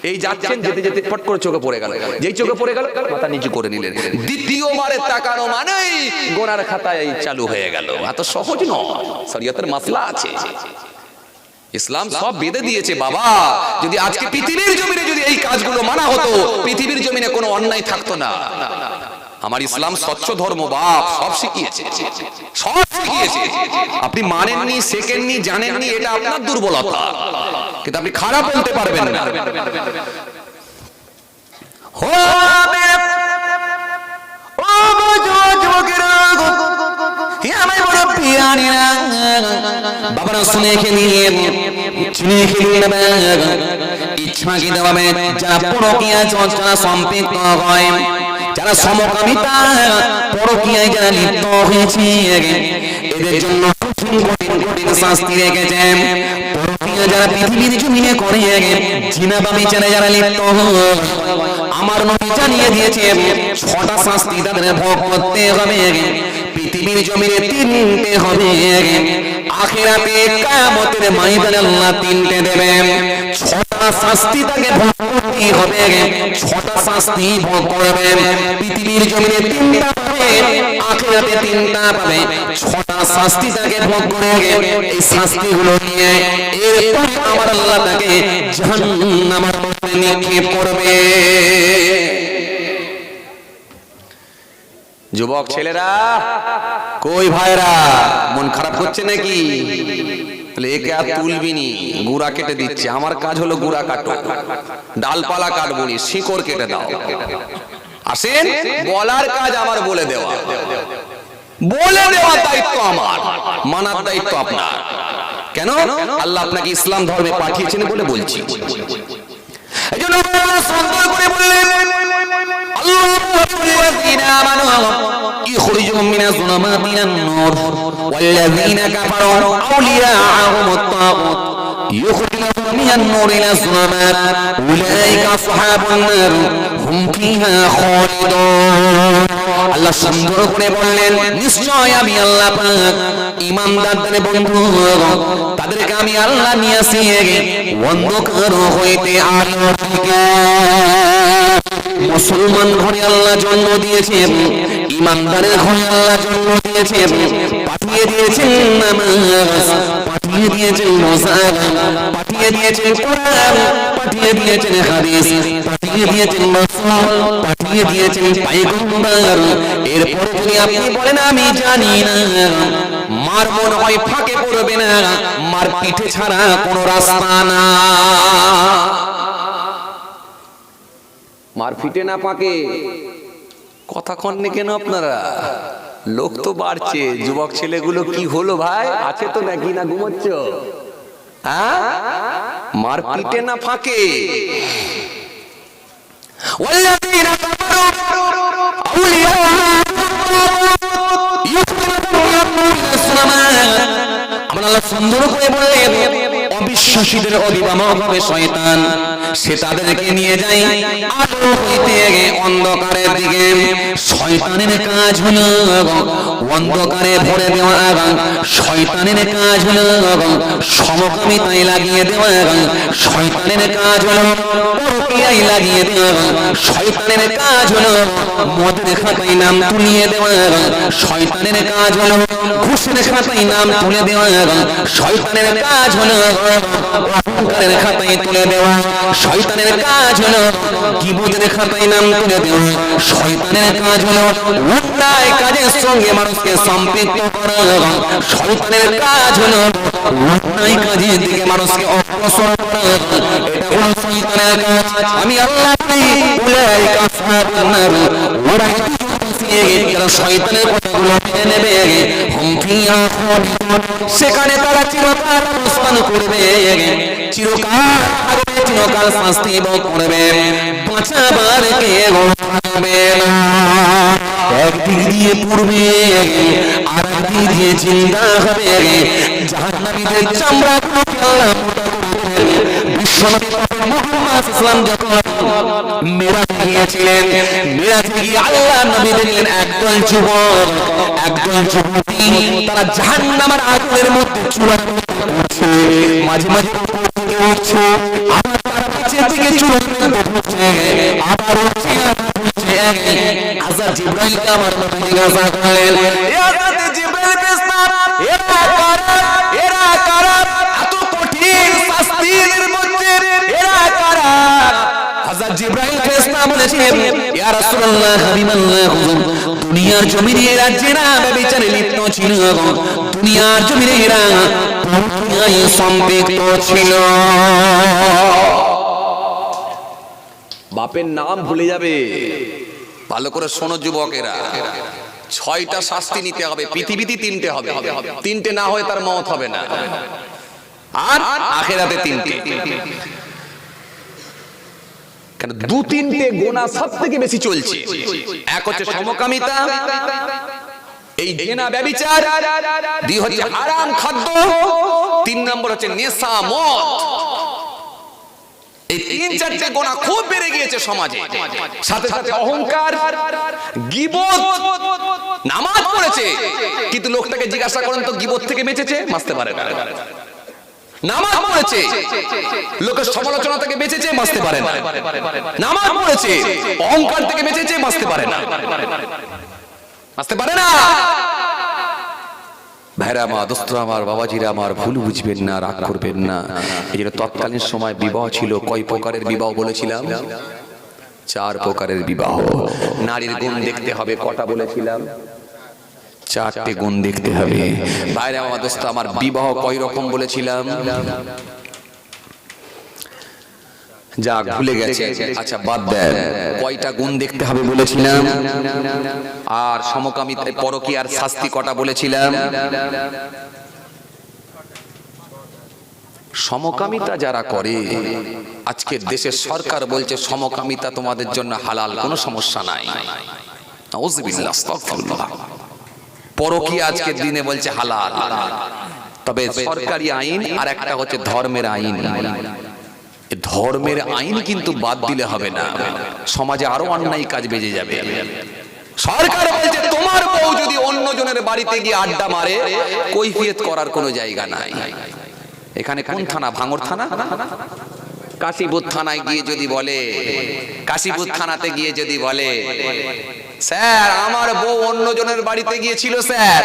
এই যাচ্ছেন, যেতে যেতে ফট করে চোখে পড়ে গেল, যেই চোখে পড়ে গেল মাথা নিচু করে নিলেন, দ্বিতীয়বারে তাকানো মানেই গোনার খাতায় চালু হয়ে গেল। এত সহজ নয়, শরীয়তের মাসলা আছে। ইসলাম সব বেঁধে দিয়েছে বাবা। যদি আজকে পৃথিবীর জমিনে যদি এই কাজগুলো মানা হতো, পৃথিবীর জমিনে কোনো অন্যায় থাকতো না। আমার ইসলাম স্বচ্ছ ধর্ম বাপ, সব শিখিয়েছে, সব শিখিয়েছে। আপনি মানেননি, শেখেননি, জানেননি, এটা আপনার দুর্বলতা, কিন্তু আপনি খারাপ বলতে পারবেন না। বাবারা শুনে খেলিয়ে শুনে খেলিয়ে ইচ্ছা কি দেওয়াবে যারা পরকীয়া চর্চা সম্পৃক্ত হয়, যারা সমকামিতা পরকীয়ায় যারা লিপ্ত হয়েছে, এদের জন্য কঠিন কঠিন শাস্তি রেখেছে। পরকীয়া যারা পৃথিবীর জমিনে করে, জিনা ব্যভিচারে যারা লিপ্ত হয়, আমার নবী জানিয়ে দিয়েছে 6টা শাস্তি তাদের ভোগ করতে হবে। পৃথিবীর জমিনে 3টে হবে, আখিরাতে কিয়ামতের ময়দানে আল্লাহ 3টে দেবেন। 6টা শাস্তি তাকে ভোগ করতে হবে, 6টা শাস্তি ভোগ করবেন। পৃথিবীর জমিনে 3টা পাবে, আখিরাতে 3টা পাবে। 6টা শাস্তি তাকে ভোগ করে, এই শাস্তিগুলো নিয়ে এরপর আমার আল্লাহ তাকে জাহান্নামের মধ্যে নিক্ষেপ করবে। যুবক ছেলেরা কই ভাইরা, মন খারাপ করছে নাকি? একে আর তুলবিনি, গুড়া কেটে দিচ্ছে। আমার কাজ হলো গুড়া কাটো, ডালপালা কাটবনি, শিকড় কেটে দাও। আসেন, বলার কাজ আমার, বলে দেওয়া। বলে দেওয়ার দায়িত্ব আমার, মানার দায়িত্ব আপনার। কেন? আল্লাহ আপনাকে ইসলাম ধর্মে পাঠিয়েছেন বলে বলছি। এই জন্য সুন্দর করে বললেন, الذين آمنوا يخرجهم من الظلمات إلى النور والذين كفروا أولياءهم الطاغوت يخرجهم من النور إلى الظلمات أولئك أصحاب النار هم فيها خالدون। আল্লাহ সুন্দর করে বললেন, নিশ্চয় আমি আল্লাহ পাক ঈমানদারদের বন্ধু, তাদেরকে আমি আল্লাহ নিয়ে আসি অন্ধকার হইতে আলো দিকে। মুসলমান ঘরে আল্লাহ জন্ম দিয়েছেন, ঈমানদারের ঘরে আল্লাহ জন্ম দিয়েছেন, পাঠিয়ে দিয়েছেন নামাজ, পাঠিয়ে দিয়েছেন রোজা, পাঠিয়ে দিয়েছেন কোরআন, পাঠিয়ে দিয়েছেন হাদিস, পাঠিয়ে দিয়েছেন রাসূল, পাঠিয়ে দিয়েছেন পয়গম্বর। এরপরে যদি আপনি বলেন আমি জানি না, মার মনে হয় ফাঁকে পড়বে না, মার পিঠে ছাড়া কোনো রাস্তা না। মার ফিটে না পাকে। কথা কননি কেন আপনারা? লোক তো বাড়ছে, যুবক ছেলেগুলো কি হলো ভাই? আছে তো নাকি, না ঘুমোচ্ছ? হ্যাঁ, মার পিটে না ফাঁকে। সুন্দর করে বললেন, শিশুদের অভিভাবক হবে শয়তান, সে তাদেরকে নিয়ে যায় আলো হইতে অন্ধকারের দিকে। শয়তানের কাজ হলো অন্ধকারে ভরে দেওয়া, শয়তানের কাজ হলো সমকামিতায় লাগিয়ে দেওয়া, শয়তানের কাজ হলো পরকীয়ায় লাগিয়ে দেওয়া, শয়তানের কাজ হলো মদের খাতায় নাম তুলিয়ে দেওয়া, শয়তানের কাজ হলো ঘুষের খাতায় নাম তুলে দেওয়া, শয়তানের কাজ হলো অহংকারের খাতায় তুলে দেওয়া, শয়তানের কাজ হলো গীবতের খাতায় নাম তুলে দেওয়া, শয়তানের কাজ হলো অন্যায় কাজের সঙ্গে মানুষকে সম্পৃক্ত করা, শয়তানের কাজ হলো অন্যায় কাজের দিকে মানুষকে অগ্রসর করা। এটা হলো শয়তানের কাজ। আমি আল্লাহ উলাইকা আসহাবুন নার, ওরা শয়তানের কথাগুলো মেনে নেবে, হুম ফিহা খালিদুন, সেখানে তারা চিরকাল অবস্থান করবে, চিরকাল থাকবে, চিরকাল শাস্তি ভোগ করবে, বাঁচাবার কেউ থাকবে না। একদিক দিয়ে পূর্বে আর একদিক দিয়ে জিন্দা হবে, জাহান্নামীদের চামড়া বিশ্বনবী মুহাম্মদ সাল্লাল্লাহু আলাইহি ওয়াসাল্লাম মিরাজে গিয়েছিলেন। মিরাজে গিয়ে আল্লাহ নবী দেখলেন একদল যুবক, একদল যুবতী, তারা জাহান্নামের আগুনের মধ্যে চুলাতে উঠছে, মাঝে মাঝে উঠছে, আবার তারা নিচের দিকে চুলাতে উঠছে, আবার উঠছে, হযরত জিবরাইল আমার নবী জিজ্ঞাসা করলেন, ইয়া হযরত জিবরাইল ফেরেশতা, এরা কারা এত কঠিন শাস্তির মধ্যে, এরা কারা? হযরত জিবরাইল ফেরেশতা বলেছেন, ইয়া রাসূলুল্লাহ হাবিবাল্লাহ, হুজুর দুনিয়ার জমিনে এরা জেনা ব্যভিচারে লিপ্ত ছিল, দুনিয়ার জমিনে এরা পরকীয়ায় সম্পৃক্ত ছিল। বাপের নাম ভুলে যাবে। ভালো করে শোনো যুবকেরা, 6টা শাস্তি নিতে হবে, পৃথিবীতে 3টে হবে, 3টে না হয় তার মওত হবে না, আর আখিরাতে 3টে। কেন 2-3টে গোনা সবথেকে বেশি চলছে। এক হচ্ছে সমকামিতা, এই জেনা ব্যভিচার, 2 হচ্ছে হারাম খাদ্য, 3 নম্বর হচ্ছে নেশা মদ। এই 3-4টে গোনা খুব বেড়ে গিয়েছে সমাজে। সাথে সাথে অহংকার, গীবত। নামাজ পড়েছে কিন্তু লোকটাকে জিজ্ঞাসা করেন তো গীবত থেকে বেঁচেছে? বাঁচতে পারে না। নামাজ পড়েছে, লোকের সমালোচনা থেকে বেঁচেছে? বাঁচতে পারে না। নামাজ পড়েছে, অহংকার থেকে বেঁচেছে? বাঁচতে পারে না, বাঁচতে পারে না। ভাইরা আমার, দোস্তরা আমার, বাবাজিরা আমার, ভুল বুঝবেন না, রাগ করবেন না। এই জন্য তৎকালীন সময় বিবাহ ছিল কয় প্রকারের বিবাহ বলেছিলাম? 4 প্রকারের বিবাহ। নারীর গুণ দেখতে হবে কটা বলেছিলাম? 4টে গুণ দেখতে হবে। ভাইরা আমার, দোস্ত আমার, বিবাহ কয় রকম বলেছিলাম? যাক ভুলে গেছে, আচ্ছা বাদ দেন। কয়টা গুণ দেখতে হবে বলেছিলাম? আর সমকামিতা পরকীয়ার শাস্তি কটা বলেছিলাম? সমকামিতা যারা করে, আজকের দেশের সরকার বলছে সমকামিতা তোমাদের জন্য হালাল, কোনো সমস্যা নাই। নাউযুবিল্লাহ, আস্তাগফিরুল্লাহ। পরকীয়া আজকের দিনে বলছে হালাল, তবে সরকারি আইন আর একটা হচ্ছে ধর্মের আইন। ধর্মের আইন কিন্তু বাদ দিলে হবে না, সমাজে আরো অন্যায় কাজ বেজে যাবে। সরকার বলছে তোমার বউ যদি অন্যজনের বাড়িতে গিয়ে আড্ডা মারে, কৈফিয়ত করার কোনো জায়গা নাই। এখানে কোন থানা? ভাঙড় থানা? কাশীপুর থানায় গিয়ে যদি বলে, কাশীপুর থানাতে গিয়ে যদি বলে, স্যার আমার বউ অন্যজনের বাড়িতে গিয়েছিল স্যার,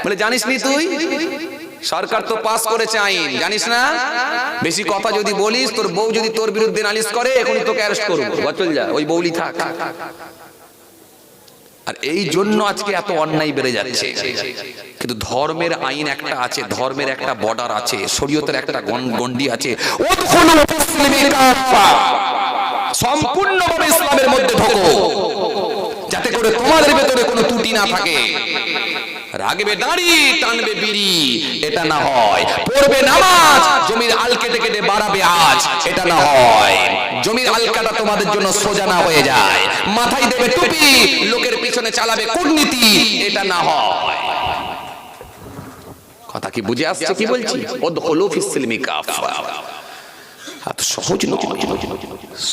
বলে জানিস নি তুই? সরকার তো পাস করেছে আইন, জানিস না? বেশি কথা যদি বলিস, তোর বউ যদি তোর বিরুদ্ধে নালিশ করে, এখনই তোকে অ্যারেস্ট করব, চল যা, ওই বউলি থাক। আর এই জন্য আজকে এত অন্যায় বেড়ে যাচ্ছে। কিন্তু ধর্মের আইন একটা আছে, ধর্মের একটা বর্ডার আছে, শরীয়তের একটা গন্ডি আছে। সম্পূর্ণভাবে ইসলামের মধ্যে ঢোকো, যাতে করে তোমাদের ভেতরে কোনো ত্রুটি না থাকে। রাগবে দাড়ি, টানবে বিড়ি, এটা না হয়। পড়বে নামাজ, জমির আল কেটে কেটে বাড়াবে আজ, এটা না হয়। জমির আল কাটা তোমাদের জন্য সোজা না হয়ে যায়। মাথায় দেবে টুপি, লোকের পিছনে চালাবে কূটনীতি, এটা না হয়। কথা কি বুঝে আসছে কি বলছি? উদখুলু ফিস সিলমি কাফা। এত সহজ নয়।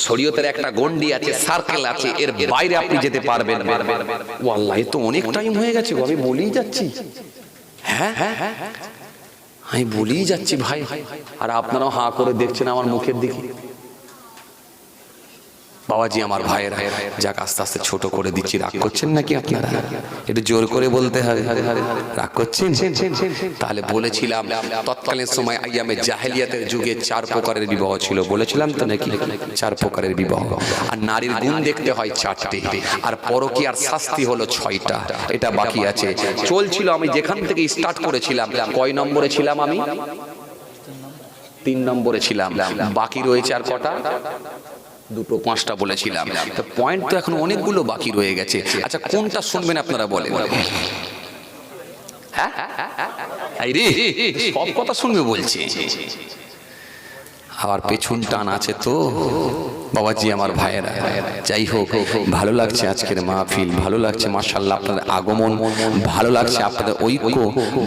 শরীয়তের একটা গন্ডি আছে, সার্কেল আছে, এর বাইরে আপনি যেতে পারবেন না। ওয়াল্লাহি তো অনেক টাইম হয়ে গেছে, আমি বলেই যাচ্ছি। হ্যাঁ আমি বলেই যাচ্ছি ভাই, আর আপনারাও হাঁ করে দেখছেন আমার মুখের দিকে। বাবাজি আমার ভাইয়েরা, যাক আস্তে আস্তে ছোট করে দিচ্ছি, রাগ করছেন নাকি আপনারা? একটু জোর করে বলতে হবে, রাগ করছেন? তাহলে বলেছিলাম তৎকালীন সময় আইয়ামে জাহেলিয়াতের যুগে 4 প্রকারের বিবাহ ছিল, বলেছিলাম তো নাকি? 4 প্রকারের বিবাহ। আর নারীর গুণ দেখতে হয় 4টে, আর পরকীয়ার শাস্তি হলো 6টা। এটা বাকি আছে, চলছিল। আমি যেখান থেকে স্টার্ট করেছিলাম, কয় নম্বরে ছিলাম আমি? 3 নম্বরে ছিলাম। বাকি রয়েছে আর কটা? 2টো 5টা বলেছিলাম। তো পয়েন্ট তো এখন অনেকগুলো বাকি রয়ে গেছে। আচ্ছা কোনটা শুনবেন আপনারা বলেন? হ্যাঁ এই রে, সব কথা শুনবে বলছে, আবার পেছন টান আছে তো বাবাজি আমার ভাইয়েরা। যাই হোক, ভালো লাগছে আজকের মাহফিল, ভালো লাগছে মাশাআল্লাহ আপনাদের আগমন, ভালো লাগছে আপনাদের ঐক্য,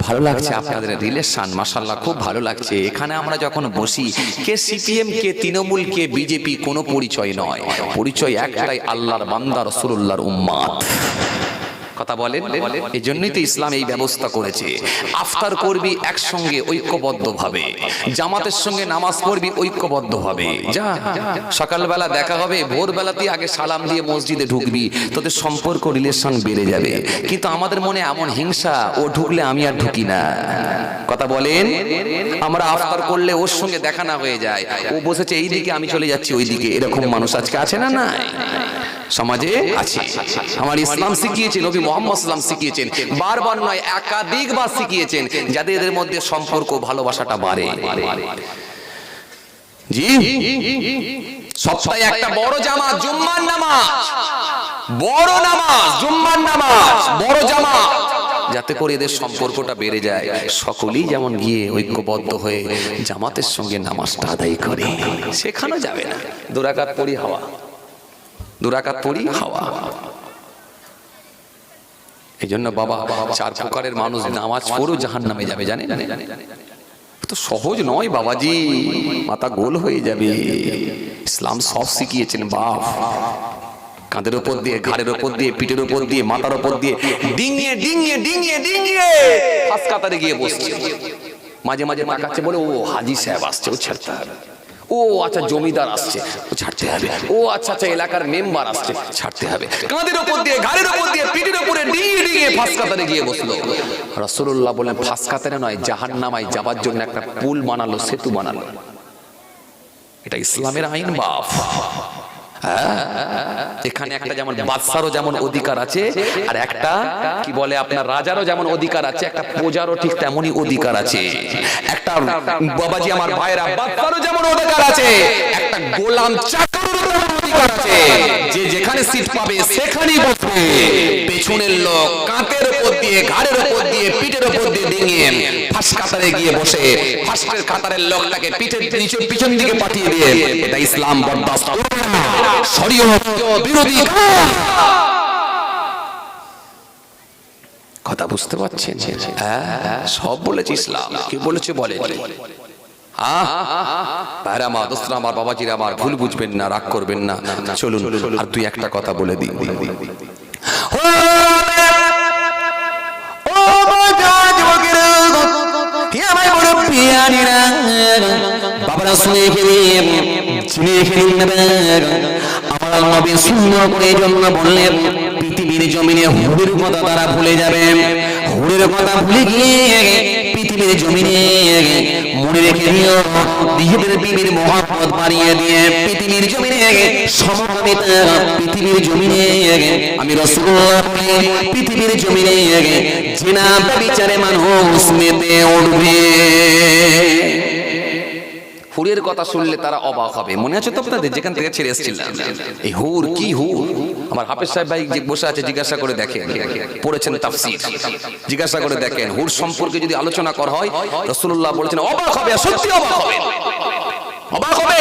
ভালো লাগছে আপনাদের রিলেশন, মাশাআল্লাহ খুব ভালো লাগছে। এখানে আমরা যখন বসি, কে সিপিএম, কে তৃণমূল, কে বিজেপি, কোনো পরিচয় নয়, পরিচয় একটাই, আল্লাহর বান্দা, রাসূলুল্লাহর উম্মত। কথা বলেন। এই জন্যই তো ইসলাম এই ব্যবস্থা করেছে। আফতার করবি একসঙ্গে ঐক্যবদ্ধভাবে, জামাতের সঙ্গে নামাজ পড়বি ঐক্যবদ্ধভাবে। যা সকালবেলা দেখা হবে, ভোরবেলাতেই আগে সালাম দিয়ে মসজিদে ঢুকবি, তোদের সম্পর্ক রিলেশন বেড়ে যাবে। কিন্তু আমাদের মনে এমন হিংসা, ও ঢুকলে আমি আর ঢুকি না। কথা বলেন। আমরা আফতার করলে ওর সঙ্গে দেখা না হয়ে যায়, ও বসেছে এই দিকে, আমি চলে যাচ্ছি ওই দিকে। এরকম মানুষ আজকে আছে না? নাই, সমাজে আছে। আমার ইসলাম শিখিয়েছে, নবী মুহাম্মদ সাল্লাল্লাহু আলাইহি ওয়াসাল্লাম শিখিয়েছেন, বারবার নয় একাধিকবার শিখিয়েছেন, যাতে এদের মধ্যে সম্পর্ক, ভালোবাসাটা বাড়ে। জি, সপ্তাহে একটা বড় জামাত, জুম্মার নামাজ, বড় নামাজ, জুম্মার নামাজ, বড় জামাত, যাতে করে এদের সম্পর্কটা বেড়ে যায়। সকলেই যেমন গিয়ে ঐক্যবদ্ধ হয়ে জামাতের সঙ্গে নামাজটা আদায় করে। শেখানো যাবে না 2 রাকাত পড়ি হাওয়া, 2 রাকাত পড়ি হাওয়া। এই জন্য বাবা 4 প্রকারের মানুষ নামাজ পড়েও জাহান্নামে যাবে, জানেন? তো সহজ নয় বাবাজি, মাথা গোল হয়ে যাবে। ইসলাম সব শিখিয়েছেন বাপ। কাঁধের উপর দিয়ে, ঘাড়ের উপর দিয়ে, পিঠের উপর দিয়ে, মাথার উপর দিয়ে ডিঙিয়ে ডিঙিয়ে ডিঙিয়ে ডিঙিয়ে ফাঁস কাতারে গিয়ে বসছে। মাঝে মাঝে তাকাচ্ছে, বলে ও হাজি সাহেব আসছে, ও ছাড়তে হবে। ও আচ্ছা জমিদার আসছে, ও ছাড়তে হবে। ও আচ্ছা আচ্ছা এলাকার মেম্বার আসছে, ছাড়তে হবে। কাঁধের উপর দিয়ে, ঘাড়ের উপর দিয়ে, পিঠের উপরে ডিঙিয়ে ডিঙিয়ে ফাঁস কাতারে গিয়ে বসলো। রাসূলুল্লাহ বলেন, ফাঁস কাতারে নয়, জাহান্নামায় যাবার জন্য একটা পুল বানালো, সেতু বানালো। এটা ইসলামের আইন বাপ। এখানে একটা যেমন বাদশারও যেমন অধিকার আছে, আর একটা কি বলে আপনার রাজারও যেমন অধিকার আছে, একটা প্রজারও ঠিক তেমনই অধিকার আছে। একটা বাবাজি আমার ভাইরা, বাদশারও যেমন অধিকার আছে, একটা গোলাম চাকরেরও অধিকার আছে। যে যেখানে সিট পাবে সেখানেই বসবে। পেছনের লোক কাঁধের উপর দিয়ে, ঘাড়ের উপর দিয়ে, পিঠের উপর দিয়ে ডিঙিয়ে ফাঁস কাতারে গিয়ে বসে ফাঁসের কাতারের লোকটাকে পিঠের পিছন দিকে পাঠিয়ে দিয়ে, এটা ইসলাম বরদাস্ত শরীয়ত বিরোধী। কথা বুঝতে পারছেন? হ্যাঁ, সব বলেছে ইসলাম। কি বলেছে বলে। আমার দোস্তরা, আমার বাবাজিরা, আমার ভুল বুঝবেন না, রাগ করবেন না। চলুন আর 2-1টা কথা বলে দিই। বাবারা শুনে ফেলেন, শুনে ফেলেন। আমার নবী সুন্দর করে জন্য বললেন, পৃথিবীর জমিনে হুরের কথা তারা ভুলে যাবে। হুরের কথা ভুলে গিয়ে পৃথিবীর জমিনে মনে রেখে দিও, নিজেদের বিবির মহব্বত বাড়িয়ে দিয়ে পৃথিবীর জমিনে সমকামিতা, পৃথিবীর জমিনে আমি রাসূলুল্লাহ বলি, পৃথিবীর জমিনে জিনা ব্যভিচারে মানুষ মেতে উঠবে। হুরের কথা শুনলে তারা অবাক হবে। মনে আছে তো আপনাদের, যেখান থেকে ছেড়ে এসেছিলাম, এই হুর কি হুর? আমার হাফেজ সাহেব ভাই যে বসে আছে, জিজ্ঞাসা করে দেখেন, পড়েছেন তাফসীর, জিজ্ঞাসা করে দেখেন, হুর সম্পর্কে যদি আলোচনা করা হয়, রাসূলুল্লাহ বলেছেন অবাক হবে, সত্যি অবাক হবে, অবাক হবে।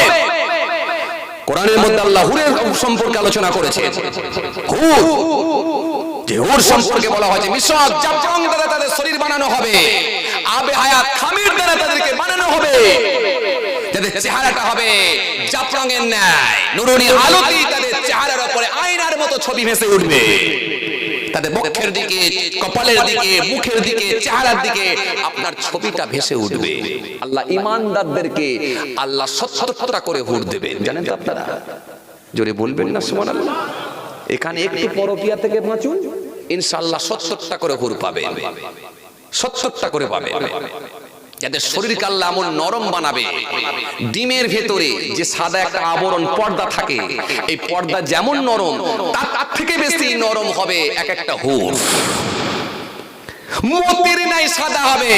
কোরআনের মধ্যে আল্লাহ হুরের সম্পর্কে আলোচনা করেছে। হুর, যে হুর সম্পর্কে বলা হয়েছে মিশক জাবজং দ্বারা তাদের শরীর বানানো হবে, আবে হায়াত খামির দ্বারা তাদেরকে বানানো হবে, যাদের চেহারাটা হবে জাফরানের ন্যায় নুরানি আলোতে তাদের চেহারার উপরে আয়নার মতো ছবি ভেসে উঠবে। তাদের বক্ষের দিকে, কপালের দিকে, মুখের দিকে, চেহারার দিকে আপনার ছবিটা ভেসে উঠবে। আল্লাহ ঈমানদারদেরকে আল্লাহ ৭০টা করে হুর দেবেন, জানেন তো আপনারা? জোরে বলবেন না সুবহানাল্লাহ? এখানে একটু পরকিয়া থেকে বাঁচুন, ইনশাআল্লাহ ৭০টা করে হুর পাবেন, ৭০টা করে পাবেন। যাদের শরীরকে আল্লাহ এমন নরম বানাবে, ডিমের ভেতরে যে সাদা একটা আবরণ পর্দা থাকে, এই পর্দা যেমন নরম তার থেকে বেশি নরম হবে এক একটা হুর। মতির নাই সাদা হবে।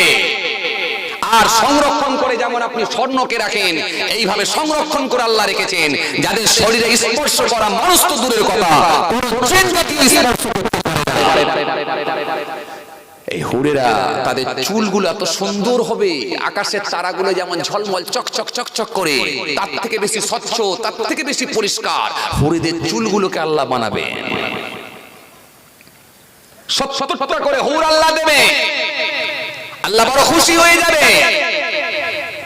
আর সংরক্ষণ করে যেমন আপনি স্বর্ণকে রাখেন, এইভাবে সংরক্ষণ করে আল্লাহ রেখেছেন। যাদের শরীরে স্পর্শ করা মানুষ তো দূরের কথা, কোন জিন জাতীয় স্পর্শ করতে পারে না। এই হুরেরা তাদের চুলগুলো এত সুন্দর হবে, আকাশের তারাগুলো যেমন ঝলমল চকচক চকচক করে, তার থেকে বেশি স্বচ্ছ, তার থেকে বেশি পরিষ্কার হুরেদের চুলগুলোকে আল্লাহ বানাবেন। ৭০টা করে হুর আল্লাহ দেবে, আল্লাহ বড় খুশি হয়ে যাবে।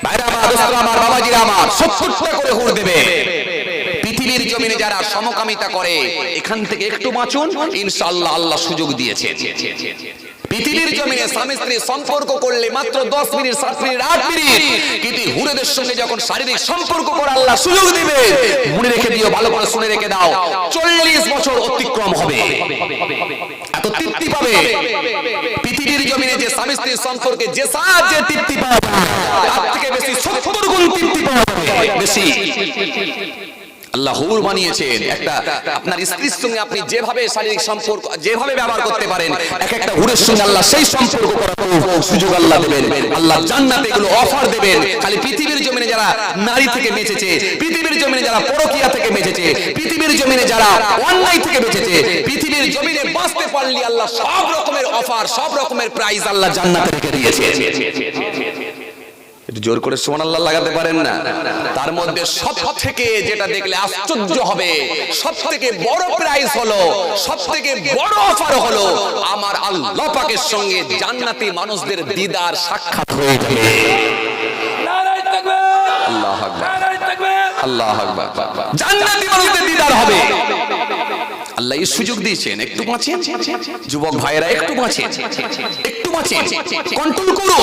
ভাইরা আমার, দোস্তরা আমার, বাবাজিরা আমার, ৭০টা করে হুর দেবে। পৃথিবীর জমিনে যারা সমকামিতা করে, এখান থেকে একটু বাঁচুন, ইনশাআল্লাহ আল্লাহ সুযোগ দিয়েছেন। পৃথিবীর জমিনে স্বামী স্ত্রী সম্পর্ক করলে মাত্র 10 মিনিট, 7 মিনিট, 8 মিনিট, কিন্তু হুরেদের সঙ্গে যখন শারীরিক সম্পর্ক করে আল্লাহ সুযোগ দিবে, মনে রেখে দিও, ভালো করে শুনে রেখে দাও, 40 বছর অতিক্রম হবে, এত তৃপ্তি পাবে। পৃথিবীর জমিনে যে স্বামী স্ত্রীর সম্পর্কে যে সাহায্যে তৃপ্তি পাওয়া যায়, তার থেকে বেশি 70 গুণ তৃপ্তি পাওয়া যাবে, বেশি। আল্লাহ হুর বানিয়েছেন। একটা আপনার স্ত্রীর সঙ্গে আপনি যেভাবে শারীরিক সম্পর্ক যেভাবে ব্যবহার করতে পারেন, এক একটা হুরের সঙ্গে আল্লাহ সেই সম্পর্ক করার সুযোগ আল্লাহ দেবেন। আল্লাহ জান্নাতে এগুলো অফার দেবেন। খালি পৃথিবীর জমিনে যারা নারী থেকে বেঁচেছে, পৃথিবীর জমিনে যারা পরকীয়া থেকে বেঁচেছে, পৃথিবীর জমিনে যারা অন্যায় থেকে বেঁচেছে, পৃথিবীর জমিনে বাঁচতে পারলে আল্লাহ সব রকমের অফার, সব রকমের প্রাইজ আল্লাহ জান্নাতে রেখে দিয়েছে। একটু জোর করে সুবহানাল্লাহ লাগাতে পারেন না? তার মধ্যে সব থেকে যেটা দেখলে আশ্চর্য হবে, সব থেকে বড় প্রাইজ হলো, সব থেকে বড় অফার হলো, আমার আল্লাহ পাকের সঙ্গে জান্নাতি মানুষদের দিদার সাক্ষাৎ হয়ে যাবে। নারায়ে তাকবীর, আল্লাহু আকবার, নারায়ে তাকবীর, আল্লাহু আকবার। জান্নাতি মানুষদের দিদার হবে। আল্লাহ এই সুযোগ দিয়েছেন। একটু বাঁচেন যুবক ভাইয়েরা, একটু বাঁচেন, একটু বাঁচেন, কন্ট্রোল করুন।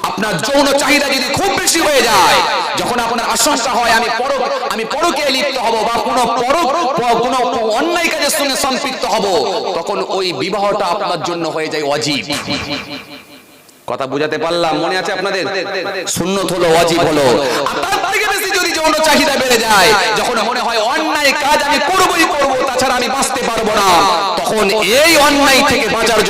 আপনার যৌন চাহিদা যদি খুব বেশি হয়ে যায়, যখন আপনার আশঙ্কা হয় আমি পরকীয়ায় লিপ্ত হব বা কোনো অন্যায় কাজের সঙ্গে সম্পৃক্ত হব, তখন ওই বিবাহটা আপনার জন্য হয়ে যায় ওয়াজিব। কথা বুঝাতে পারলাম? মনে আছে আপনাদের? সুন্নত হলো, ওয়াজিব হলো। আপনার থেকে বেশি যদি যৌন চাহিদা বেড়ে যায়, যখন মনে হয় অন্যায় কাজ আমি করবই করব, তাছাড়া আমি বাঁচতে পারবো না, তখন এই অন্যায় থেকে বাঁচার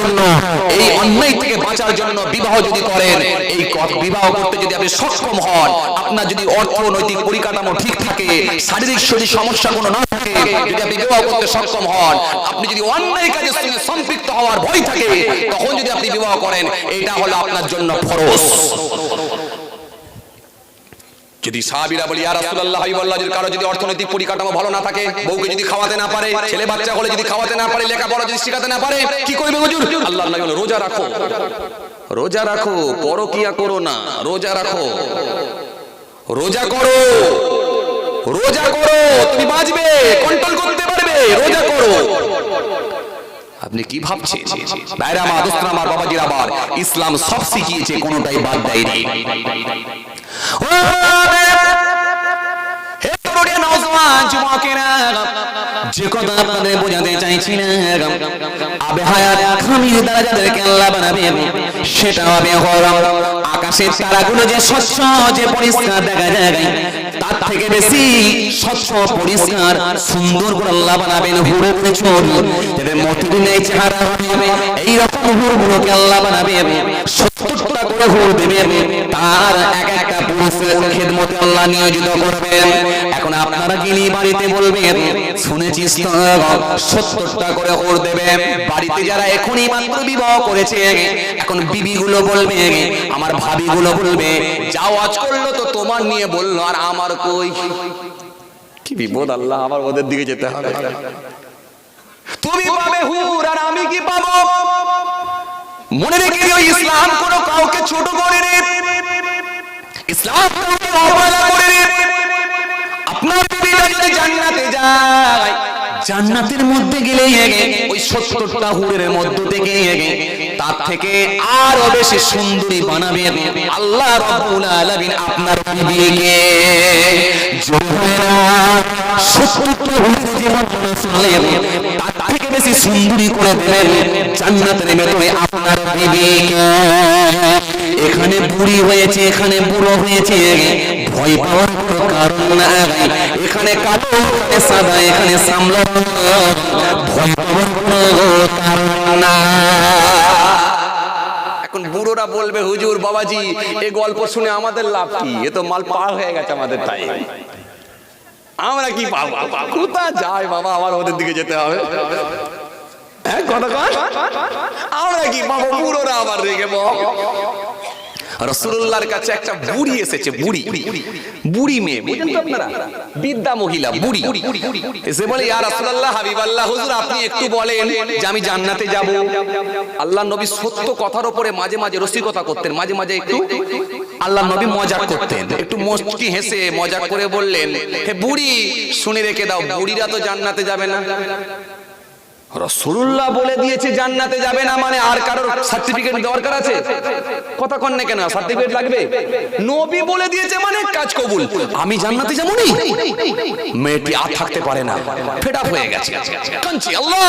জন্য বিবাহ যদি করেন, এই বিবাহ করতে যদি আপনি সক্ষম হন, আপনার যদি অর্থনৈতিক পরিকাঠামো ঠিক থাকে, শারীরিক শরীর সমস্যা কোনো না থাকে, যদি আপনি বিবাহ করতে সক্ষম হন, আপনি যদি অন্যায় কাজের সঙ্গে সম্পৃক্ত হওয়ার ভয় থাকে, তখন যদি আপনি বিবাহ করেন, এটা হলো আপনার জন্য ফরজ। যদি সাহাবীরা বলি, ইয়া রাসূলুল্লাহ, হাবিবাল্লাহ, কারো যদি অর্থনৈতিক পরিকাঠামো ভালো না থাকে, বউকে যদি খাওয়াতে না পারে, ছেলে বাচ্চা হলে যদি খাওয়াতে না পারে, লেখাপড়া যদি শেখাতে না পারে, কি করবে হুজুর? আল্লাহর নবী বলেন, রোজা রাখো, রোজা রাখো, পরকিয়া করো না, রোজা রাখো, রোজা করো, রোজা করো, তুমি বাঁচবে, কন্ট্রোল করতে পারবে, রোজা করো। আপনি কি ভাবছেন? ভাইরা আমার, দোস্তরা আমার, বাবাজিরা আমার, ইসলাম সব শিখিয়েছে, কোনোটাই বাদ দেয়নি। হে তরুণী নওজওয়ান যুবকেরা, যে কথা আপনাদের বোঝাতে চাইছি না, আবে হায়াত খামির দ্বারা যাদেরকে আল্লাহ বানাবে, সেটা হবে আকাশের তারাগুলো যে স্বচ্ছ, যে পরিষ্কার দেখা যায়, তার থেকে বেশি স্বচ্ছ, পরিষ্কার, সুন্দর করে আল্লাহ বানাবেন হুরের পেছন, যাদের মতির নেই চেহারা হবে, এইরকম হুরগুলোকে আল্লাহ বানাবে, ৭০টা করে হুর দেবেন, তার এক একটা পুরুষের খেদমতে আল্লাহ নিয়োজিত করবেন। এখন আপনারা গিয়ে বাড়িতে বলবেন, শুনেছিস তো ৭০টা করে হুর দেবে। বাড়িতে যারা এখনই মাত্র বিবাহ করেছে, এখন বিবিগুলো বলবে, আমার ভাবিগুলো বলবে, যাও আজ করলো তো তোমার নিয়ে বললো, আর আমার কই? কি বিপদ! আল্লাহ, আমার ওদের দিকে যেতে হবে। তুমি পাবে হুর আর আমি কি পাবো? মনে রেখে দিও, ইসলাম কোনো কাউকে ছোট করে রে, ইসলাম কাউকে অবহেলা করে রে। আপনার বিবিটা যদি জান্নাতে যায়, জান্নাতের মধ্যে গেলে ওই 70টা হুরের মধ্য থেকে তার থেকে আরো বেশি সুন্দরী বানাবেন আল্লাহ রাব্বুল আলামিন আপনার বিবিকে। 70টা হুরের জীবন চলেন, তার থেকে বেশি সুন্দরী করে দেবেন জান্নাতের ভেতরে আপনার বিবিকে। এখানে বুড়ি হয়েছে, এখানে বুড়ো হয়েছে, ভয় পাওয়ার কোনো কারণ নাই। এখানে কালো, এখানে সাদা, এখানে সামলা, ভয় পাওয়ার কোনো কারণ নাই। এখন বুড়োরা বলবে হুজুর বাবাজি এই গল্প শুনে আমাদের লাভ কি, এ তো মাল পার হয়ে গেছে আমাদের টাইম, আমরা কি পাবো, কোথা যায় বাবা, আমার ওদের দিকে যেতে হবে। আমরা কি পাবো, বুড়োরা আবার রেগে রাসূলুল্লাহর কাছে একটা বুড়ি এসেছে, বুড়ি মেয়ে, বুঝেন তো আপনারা, বিদ্যা মহিলা বুড়ি এসে বলে ইয়া রাসূলুল্লাহ, হাবিবাল্লাহ, হুজুর আপনি একটু বলেন যে আমি জান্নাতে যাব। আল্লাহর নবী সত্য কথার উপরে মাঝে মাঝে রসিকতা করতেন, মাঝে মাঝে একটু আল্লাহর নবী মজাক করতেন, একটু মুচকি হেসে মজাক করে বললেন, হে বুড়ি শুনে রেখে দাও, বুড়িরা তো জান্নাতে যাবে না। রাসূলুল্লাহ বলে দিয়েছে জান্নাতে যাবে না, মানে আর কারোর সার্টিফিকেট দরকার আছে? কথা কন না কেন, সার্টিফিকেট লাগবে? নবী বলে দিয়েছে মানে কাজ কবুল, আমি জান্নাতে যাব না। মেয়েটি আর থাকতে পারে না, ফেড আপ হয়ে গেছে, কাঁদছে, আল্লাহ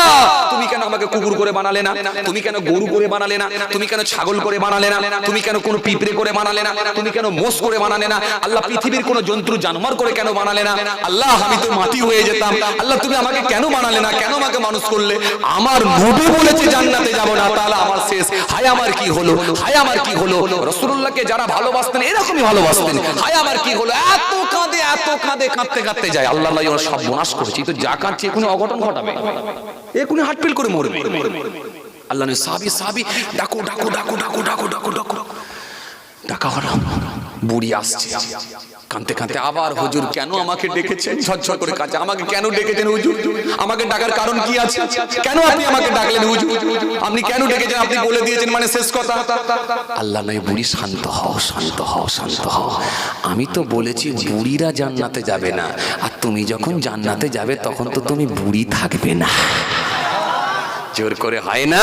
তুমি কেন আমাকে কুকুর করে বানালে না, তুমি কেন গরু করে বানালে না, তুমি কেন ছাগল করে বানালে না, তুমি কেন কোনো পিঁপড়ে করে বানালে না, তুমি কেন মোষ করে বানালে না, আল্লাহ পৃথিবীর কোনো জন্তু জানোয়ার করে কেন বানালে না, আল্লাহ আমি তো মাটি হয়ে যেতাম, আল্লাহ তুমি আমাকে কেন বানালে না, কেন আমাকে মানুষ করলে? আমার নবী বলেছে জান্নাতে যাব না, তাহলে আমার শেষ, হায় আমার কি হলো, হায় আমার কি হলো। রাসূলুল্লাহকে যারা ভালোবাসতেন এরকমই ভালোবাসতেন, হায় আমার কি হলো, এত কাঁদে, এত কাঁদে, কাঁদতে কাঁদতে যায়, আল্লাহ আল্লাহ ওরা সব বিনাশ করেছে, তো যা কাঁদছে এখনই অঘটন ঘটাবে, এখনই হার্টফেল করে মরবে। আল্লাহ নবী সাহাবী ডাকো ডাকো ডাকো ডাকো ডাকো ডাকো ডাকো, ডাকা হলো, বুড়ি আসছে কাঁদতে কাঁদতে, আবার হুজুর কেন আমাকে ডেকেছেন, ঝরঝর করে কাঁদছে, আমাকে কেন ডেকেছেন হুজুর, আমাকে ডাকার কারণ কি আছে, কেন আপনি আমাকে ডাকলেন হুজুর, আপনি কেন ডেকেছেন, আপনি বলে দিয়েছেন মানে শেষ কথা। আল্লাহ নবী বুড়ি শান্ত হও, শান্ত হও, শান্ত হও, আমি তো বলেছি বুড়িরা জান্নাতে যাবে না, আর তুমি যখন জান্নাতে যাবে তখন তো তুমি বুড়ি থাকবে না। জোর করে হয় না,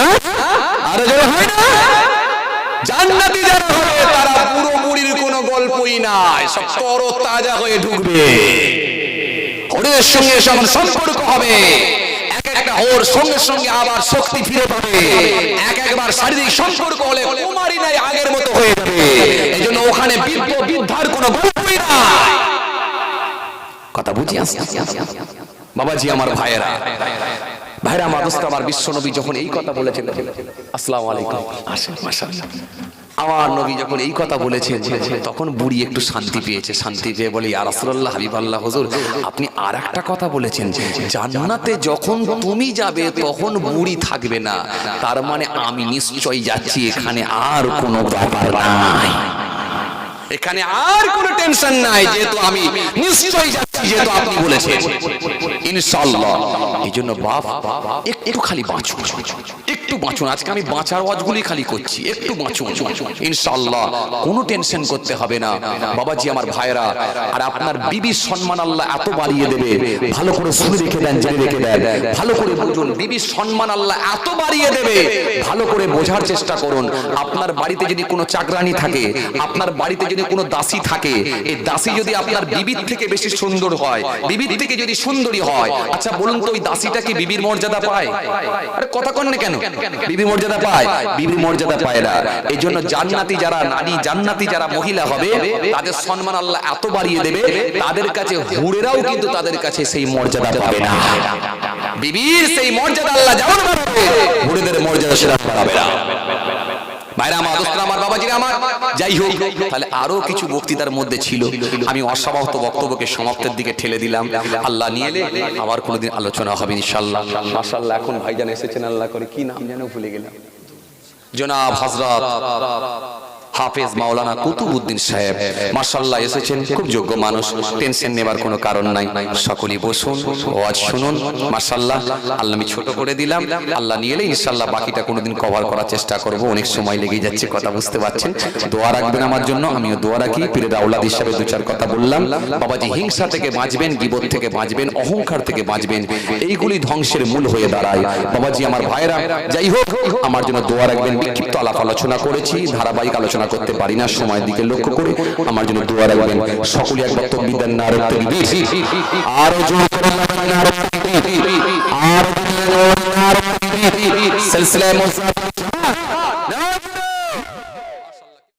আরো জোর হয় না। জান্নাতি যারা হবে তারা পুরো বুড়ির কোনো গল্পই নাই, সব তরতাজা হয়ে ঢুকবে, হরির সঙ্গে যখন সম্পর্ক হবে, এক একটা হোর সঙ্গে সঙ্গে আবার শক্তি ফিরে পাবে, একবার শারীরিক সম্পর্ক হলে কুমারী নাই আগের মতো হয়ে যাবে। এইজন্য ওখানে বৃদ্ধার কোনো গল্পই নাই। কথা বুঝি আসছে বাবাজি, আমার ভাইয়েরা, ভাইরা আমার দোস্ত, আমার বিশ্ব নবী যখন এই কথা বলেছেন, আসসালামু আলাইকুম, আসেন মাশাআল্লাহ, আমার নবী যখন এই কথা বলেছেন তখন বুড়ি একটু শান্তি পেয়েছে, শান্তি পেয়ে বলে ইয়া রাসূলুল্লাহ, হাবিবাল্লাহ, হুজুর আপনি আর একটা কথা বলেছেন, জান্নাতে যখন তুমি যাবে তখন বুড়ি থাকবে না, তার মানে আমি নিশ্চয়ই যাচ্ছি, এখানে আর কোনো ব্যাপার নাই, এখানে আর কোনো টেনশন নাই, যেহেতু আমি নিশ্চয়ই যাচ্ছি, যেহেতু আপনি বলেছেন ইনশাআল্লাহ। এইজন্য বাপ একটু খালি বাঁচুন, একটু বাঁচুন, আজকে আমি বাঁচার ওয়াজগুলি খালি করছি, একটু বাঁচুন ইনশাআল্লাহ, কোনো টেনশন করতে হবে না বাবাজি আমার ভাইরা। আর আপনার বিবির সম্মান আল্লাহ এত বাড়িয়ে দেবে, ভালো করে শুনে রেখে দেন, জেনে রেখে দেন, ভালো করে বুঝুন, বিবির সম্মান আল্লাহ এত বাড়িয়ে দেবে, ভালো করে বোঝার চেষ্টা করুন। আপনার বাড়িতে যদি কোনো চাকরানি থাকে, আপনার বাড়িতে যদি কোনো দাসী থাকে, এই দাসী যদি আপনার বিবির থেকে বেশি সুন্দর হয়, বিবির থেকে যদি সুন্দরী হয়, আচ্ছা বলুন তো ওই দাসীটা কি বিবির মর্যাদা পায়? আরে কথা কন না কেন, বিবির মর্যাদা পায়? বিবির মর্যাদা পায় না। এই জন্য জান্নাতি যারা নারী, জান্নাতি যারা মহিলা হবে, তাদের সম্মান আল্লাহ এত বাড়িয়ে দেবে, তাদের কাছে হুরেরাও কিন্তু তাদের কাছে সেই মর্যাদা পাবে না। বিবির সেই মর্যাদা আল্লাহ যেমন বাড়াবে, হুরেদের মর্যাদা সেরকম বাড়াবে না। ভাইরা আমার, দোস্তরা আমার, বাবাজিরা আমার, যাই হোক, তাহলে আরো কিছু বক্তৃতার মধ্যে ছিল, আমি অসমাপ্ত বক্তব্যকে সমাপ্তের দিকে ঠেলে দিলাম। আল্লাহ নিয়ে এলে আবার কোনোদিন আলোচনা হবে ইনশাআল্লাহ। মাশাআল্লাহ, এখন ভাইজান এসেছেন, আল্লাহ করে কি নাম যেন ভুলে গেলাম, জনাব হযরত হাফেজ মাওলানা কুতুবউদ্দিন সাহেব মাশাআল্লাহ এসেছেন, খুব যোগ্য মানুষ, টেনশন নেবার কোনো কারণ নাই। সকলেই বসুন, ওয়াজ শুনুন। মাশাআল্লাহ, আল্লাহ আমি ছোট করে দিলাম, আল্লাহ নিয়ে এলে ইনশাআল্লাহ বাকিটা কোনোদিন কভার করার চেষ্টা করব। অনেক সময় লেগে যাচ্ছে, কথা বুঝতে পারছেন। দোয়া রাখবেন আমার জন্য, আমিও দোয়া রাখি। পীরের আওলাদ হিসাবে দু চার কথা বললাম। বাবাজি, হিংসা থেকে বাঁচবেন, গীবত থেকে বাঁচবেন, অহংকার থেকে বাঁচবেন, এইগুলি ধ্বংসের মূল হয়ে দাঁড়ায়। বাবাজি আমার ভাইরা, যাই হোক আমার জন্য দোয়া রাখবেন। বিক্ষিপ্ত আলাপ আলোচনা করেছি, ধারাবাহিক আলোচনা করতে পারি না সময়ের দিকে লক্ষ্য করে, আমার জন্য দোয়া রাখবেন। সকলে একবার তাকবীর দেন, নারে তাকবীর, আর জোরে করে নারে তাকবীর, আর জোরে করে নারে তাকবীর। সিলসিলায়ে মুসাফির